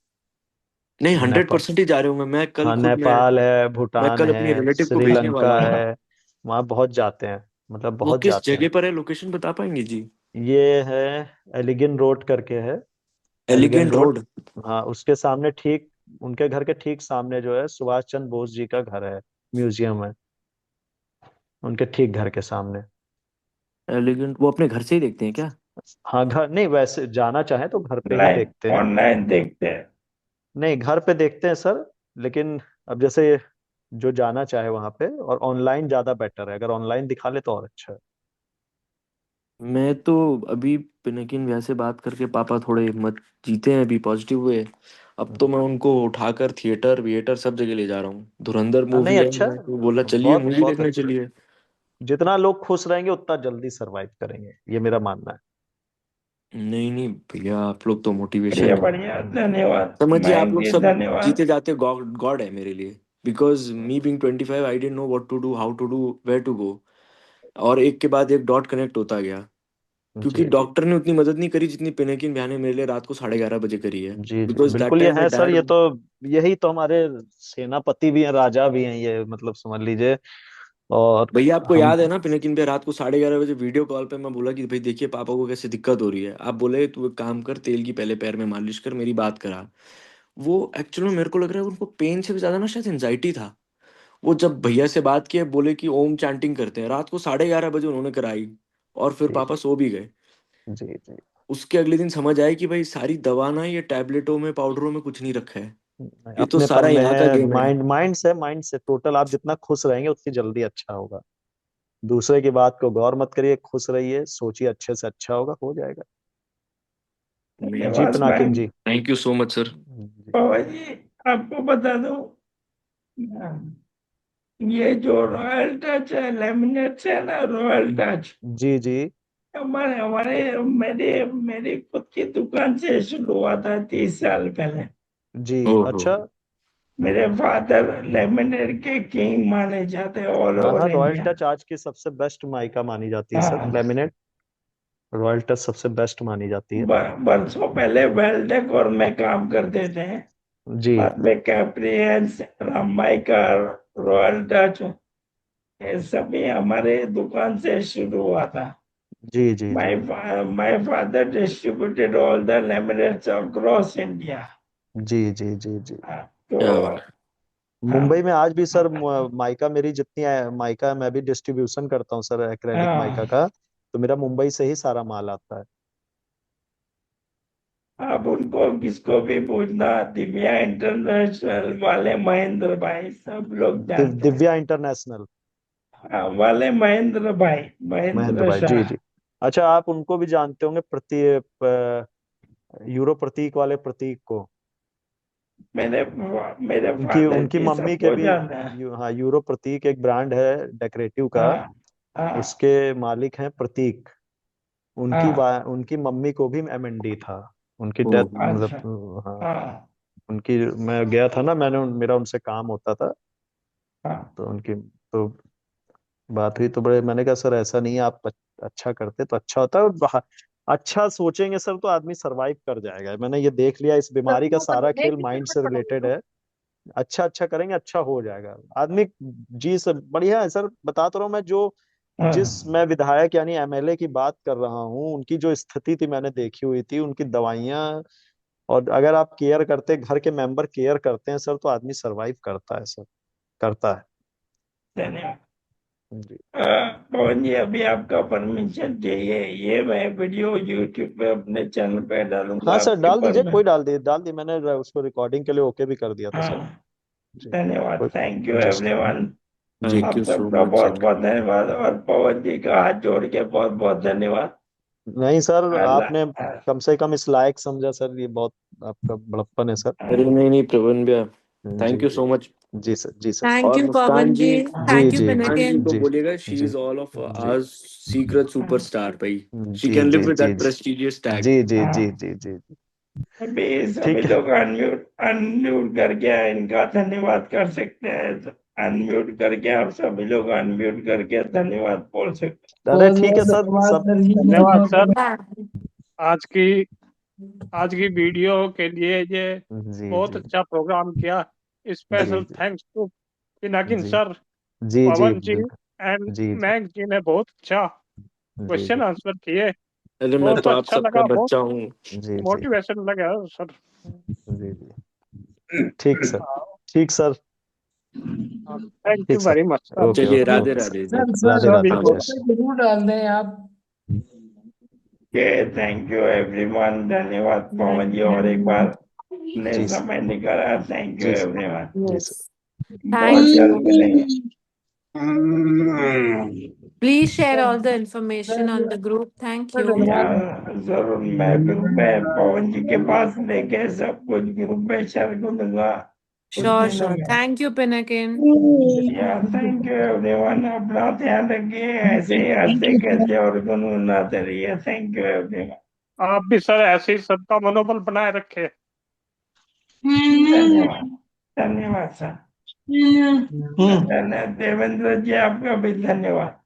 नहीं, हंड्रेड नेपाल, परसेंट ही जा रहे होंगे. हाँ, नेपाल है, मैं भूटान कल है, अपनी रिलेटिव को भेजने वाला श्रीलंका हूँ. है. वहाँ बहुत जाते हैं, मतलब वो बहुत किस जाते हैं. जगह पर है, लोकेशन बता पाएंगे जी? ये है, एलिगिन रोड करके है. एलिगिन एलिगेंट रोड. रोड. हाँ, उसके सामने ठीक, उनके घर के ठीक सामने जो है सुभाष चंद्र बोस जी का घर है, म्यूजियम है उनके ठीक घर के सामने. एलिगेंट, वो अपने घर से ही देखते हैं क्या? हाँ, घर नहीं, वैसे जाना चाहे तो घर पे ही लाइन देखते हैं. ऑनलाइन देखते हैं. नहीं, घर पे देखते हैं सर. लेकिन अब जैसे जो जाना चाहे वहां पे, और ऑनलाइन ज्यादा बेटर है, अगर ऑनलाइन दिखा ले तो और अच्छा है. मैं तो अभी पिनकिन भैया से बात करके पापा थोड़े हिम्मत जीते हैं, अभी पॉजिटिव हुए. अब तो मैं उनको उठाकर थिएटर विएटर सब जगह ले जा रहा हूँ. धुरंधर मूवी नहीं, है, अच्छा मैं है. तो बोला चलिए बहुत मूवी बहुत देखने अच्छा. चलिए. जितना लोग खुश रहेंगे उतना जल्दी सरवाइव करेंगे, ये मेरा मानना नहीं नहीं भैया, आप लोग तो बढ़िया मोटिवेशन है. बढ़िया, धन्यवाद समझिए, आप मयंक लोग जी, सब धन्यवाद. जीते जाते गॉड गॉड है मेरे लिए. Because me being 25 I don't know what to do, how to do, where to go. और एक के बाद एक डॉट कनेक्ट होता गया. क्योंकि जी डॉक्टर ने उतनी मदद नहीं करी जितनी पिनाकिन भैया ने मेरे लिए रात को 11:30 बजे करी है, जी जी बिकॉज दैट बिल्कुल, ये टाइम माय है सर, डैड। ये तो यही तो हमारे सेनापति भी हैं, राजा भी हैं, ये मतलब समझ लीजिए। और भैया आपको हम याद है ना, पिनाकिन भैया रात को 11:30 बजे वीडियो कॉल पे मैं बोला कि भाई देखिए पापा को कैसे दिक्कत हो रही है, आप बोले तू एक काम कर, तेल की पहले पैर में मालिश कर, मेरी बात करा। वो एक्चुअली में मेरे को लग रहा है उनको पेन से भी ज्यादा ना शायद एंजाइटी था। वो जब भैया से बात किए, बोले कि ओम चैंटिंग करते हैं, रात को 11:30 बजे उन्होंने कराई, और फिर जी पापा सो भी गए। जी जी, उसके अगले दिन समझ आया कि भाई सारी दवा ना ये टैबलेटों में पाउडरों में कुछ नहीं रखा है, ये तो अपनेपन सारा में यहाँ का है, गेम है। माइंड से टोटल, आप जितना खुश रहेंगे उतनी जल्दी अच्छा होगा। दूसरे की बात को गौर मत करिए, खुश रहिए, सोचिए अच्छे से, अच्छा होगा, हो जाएगा। जी धन्यवाद पिनाकिन मैम। जी। Thank you so much sir. जी पवन जी, आपको बता दूं, ये जो रॉयल टच है, लेमिनेट्स है ना, रॉयल टच, जी जी हमारे हमारे मेरे मेरी खुद की दुकान से शुरू हुआ था 30 साल पहले। जी। ओहो। अच्छा। मेरे फादर लेमिनेट के किंग माने जाते ऑल हाँ हाँ, ओवर रॉयल इंडिया। टच आज की सबसे बेस्ट माइका मानी जाती है सर, हाँ, लेमिनेट। रॉयल टच सबसे बेस्ट मानी जाती है। बरसों पहले वेल्डेक और मैं काम करते थे। जी बाद में कैप्रियंस, रामाइका, रॉयल टच, ये सभी हमारे दुकान से शुरू हुआ था। जी जी जी My father distributed all the laminates across India. जी जी जी जी। तो क्या बात। मुंबई हाँ, में आज भी सर माइका मेरी जितनी माइका मैं भी डिस्ट्रीब्यूशन करता हूँ सर, एक्रेलिक माइका हाँ, का। तो मेरा मुंबई से ही सारा माल आता है। आप उनको किसको भी पूछना, दिव्या इंटरनेशनल वाले महेंद्र भाई सब लोग जानते हैं। दिव्या इंटरनेशनल। हाँ, वाले महेंद्र भाई, महेंद्र महेंद्र भाई, जी शाह। जी। अच्छा, आप उनको भी जानते होंगे, यूरो प्रतीक वाले प्रतीक को। मेरे मेरे उनकी फादर उनकी जी मम्मी के सबको भी जानते हैं। हाँ, यूरो प्रतीक एक ब्रांड है डेकोरेटिव का। हाँ, हाँ, उसके मालिक हैं प्रतीक। हाँ, उनकी मम्मी को भी एमएनडी था। उनकी डेथ ओहो। अच्छा, मतलब, हाँ। हाँ, उनकी, मैं गया था ना, मेरा उनसे काम होता था। हाँ, तो उनकी तो बात हुई, तो बड़े, मैंने कहा सर ऐसा नहीं है, आप अच्छा करते तो अच्छा होता है, और अच्छा सोचेंगे सर तो आदमी सरवाइव कर जाएगा। मैंने ये देख लिया, इस बीमारी का सारा खेल माइंड से रिलेटेड है। अच्छा अच्छा करेंगे, अच्छा हो जाएगा आदमी। जी सर, बढ़िया है सर, बता तो रहा हूँ मैं, जो जिस हाँ। मैं विधायक यानी एमएलए की बात कर रहा हूँ, उनकी जो स्थिति थी मैंने देखी हुई थी, उनकी दवाइयाँ। और अगर आप केयर करते, घर के मेंबर केयर करते हैं सर, तो आदमी सरवाइव करता है सर, करता है। धन्यवाद। जी। पवन जी, अभी आपका परमिशन चाहिए, ये मैं वीडियो यूट्यूब पे अपने चैनल पे डालूंगा, हाँ सर, आपके डाल दीजिए, कोई परमिशन? डाल दी मैंने, उसको रिकॉर्डिंग के लिए ओके भी कर दिया था सर। हाँ, जी। धन्यवाद। कोई। थैंक यू जी सर। एवरीवन। जी थैंक आप यू सो सबका मच बहुत सर। बहुत धन्यवाद, और पवन जी का हाथ जोड़ के बहुत बहुत धन्यवाद। नहीं सर, आपने अल्लाह। कम से कम इस लायक समझा सर, ये बहुत आपका बड़प्पन है सर। अरे नहीं नहीं प्रवीण भैया, जी थैंक यू जी सो मच। जी सर, जी सर। थैंक और यू मुस्कान पवन जी, जी। जी थैंक यू जी मुस्कान जी को जी बोलिएगा शी जी इज ऑल ऑफ जी आवर सीक्रेट सुपरस्टार भाई। शी जी कैन लिव जी विद जी दैट प्रेस्टिजियस टैग। जी जी जी जी जी। अभी सभी ठीक है। लोग अनम्यूट अनम्यूट करके इनका धन्यवाद कर सकते हैं, तो अनम्यूट करके आप सभी लोग अनम्यूट करके धन्यवाद बोल सकते अरे बहुत ठीक है बहुत सर, धन्यवाद सब। सर जी, धन्यवाद बहुत सर। बहुत आज की आज की वीडियो के लिए ये जी बहुत जी अच्छा प्रोग्राम किया। जी स्पेशल जी thanks to Pinakin ji sir, जी जी पवन जी बिल्कुल। एंड जी जी मैंग जी ने बहुत अच्छा जी क्वेश्चन जी आंसर किए। अरे मैं बहुत तो आप अच्छा सबका लगा, बहुत बच्चा हूँ। जी जी मोटिवेशन लगा सर। जी जी। ठीक सर। ठीक सर। थैंक यू ठीक sir. Very much sir. Okay चलिए okay Radhe okay sir. Radhe जी। सर सर राधे सभी राधे ग्रुप को जय पे श्री। जरूर डाल दें आप। हैं। थैंक यू एवरीवन, धन्यवाद पवन जी, और एक बार अपने जी सर। समय निकाला, थैंक यू जी सर। एवरीवन। जी यस, सर। बहुत थैंक जल्द यू। मिलेंगे। Please share all the sir information on the group. Thank sir you. धन्यवाद। जरूर, मैं ग्रुप में पवन जी के पास लेके सब कुछ ग्रुप में शेयर कर दूंगा कुछ श्योर दिनों श्योर, में। Thank you Pinakin. Thank you everyone, अपना ध्यान रखिए, ऐसे ही हंसते खेलते और गुनगुनाते रहिए। Thank you everyone. आप भी सर ऐसे ही सबका मनोबल बनाए रखे। धन्यवाद, धन्यवाद सर। देवेंद्र जी, आपका भी धन्यवाद।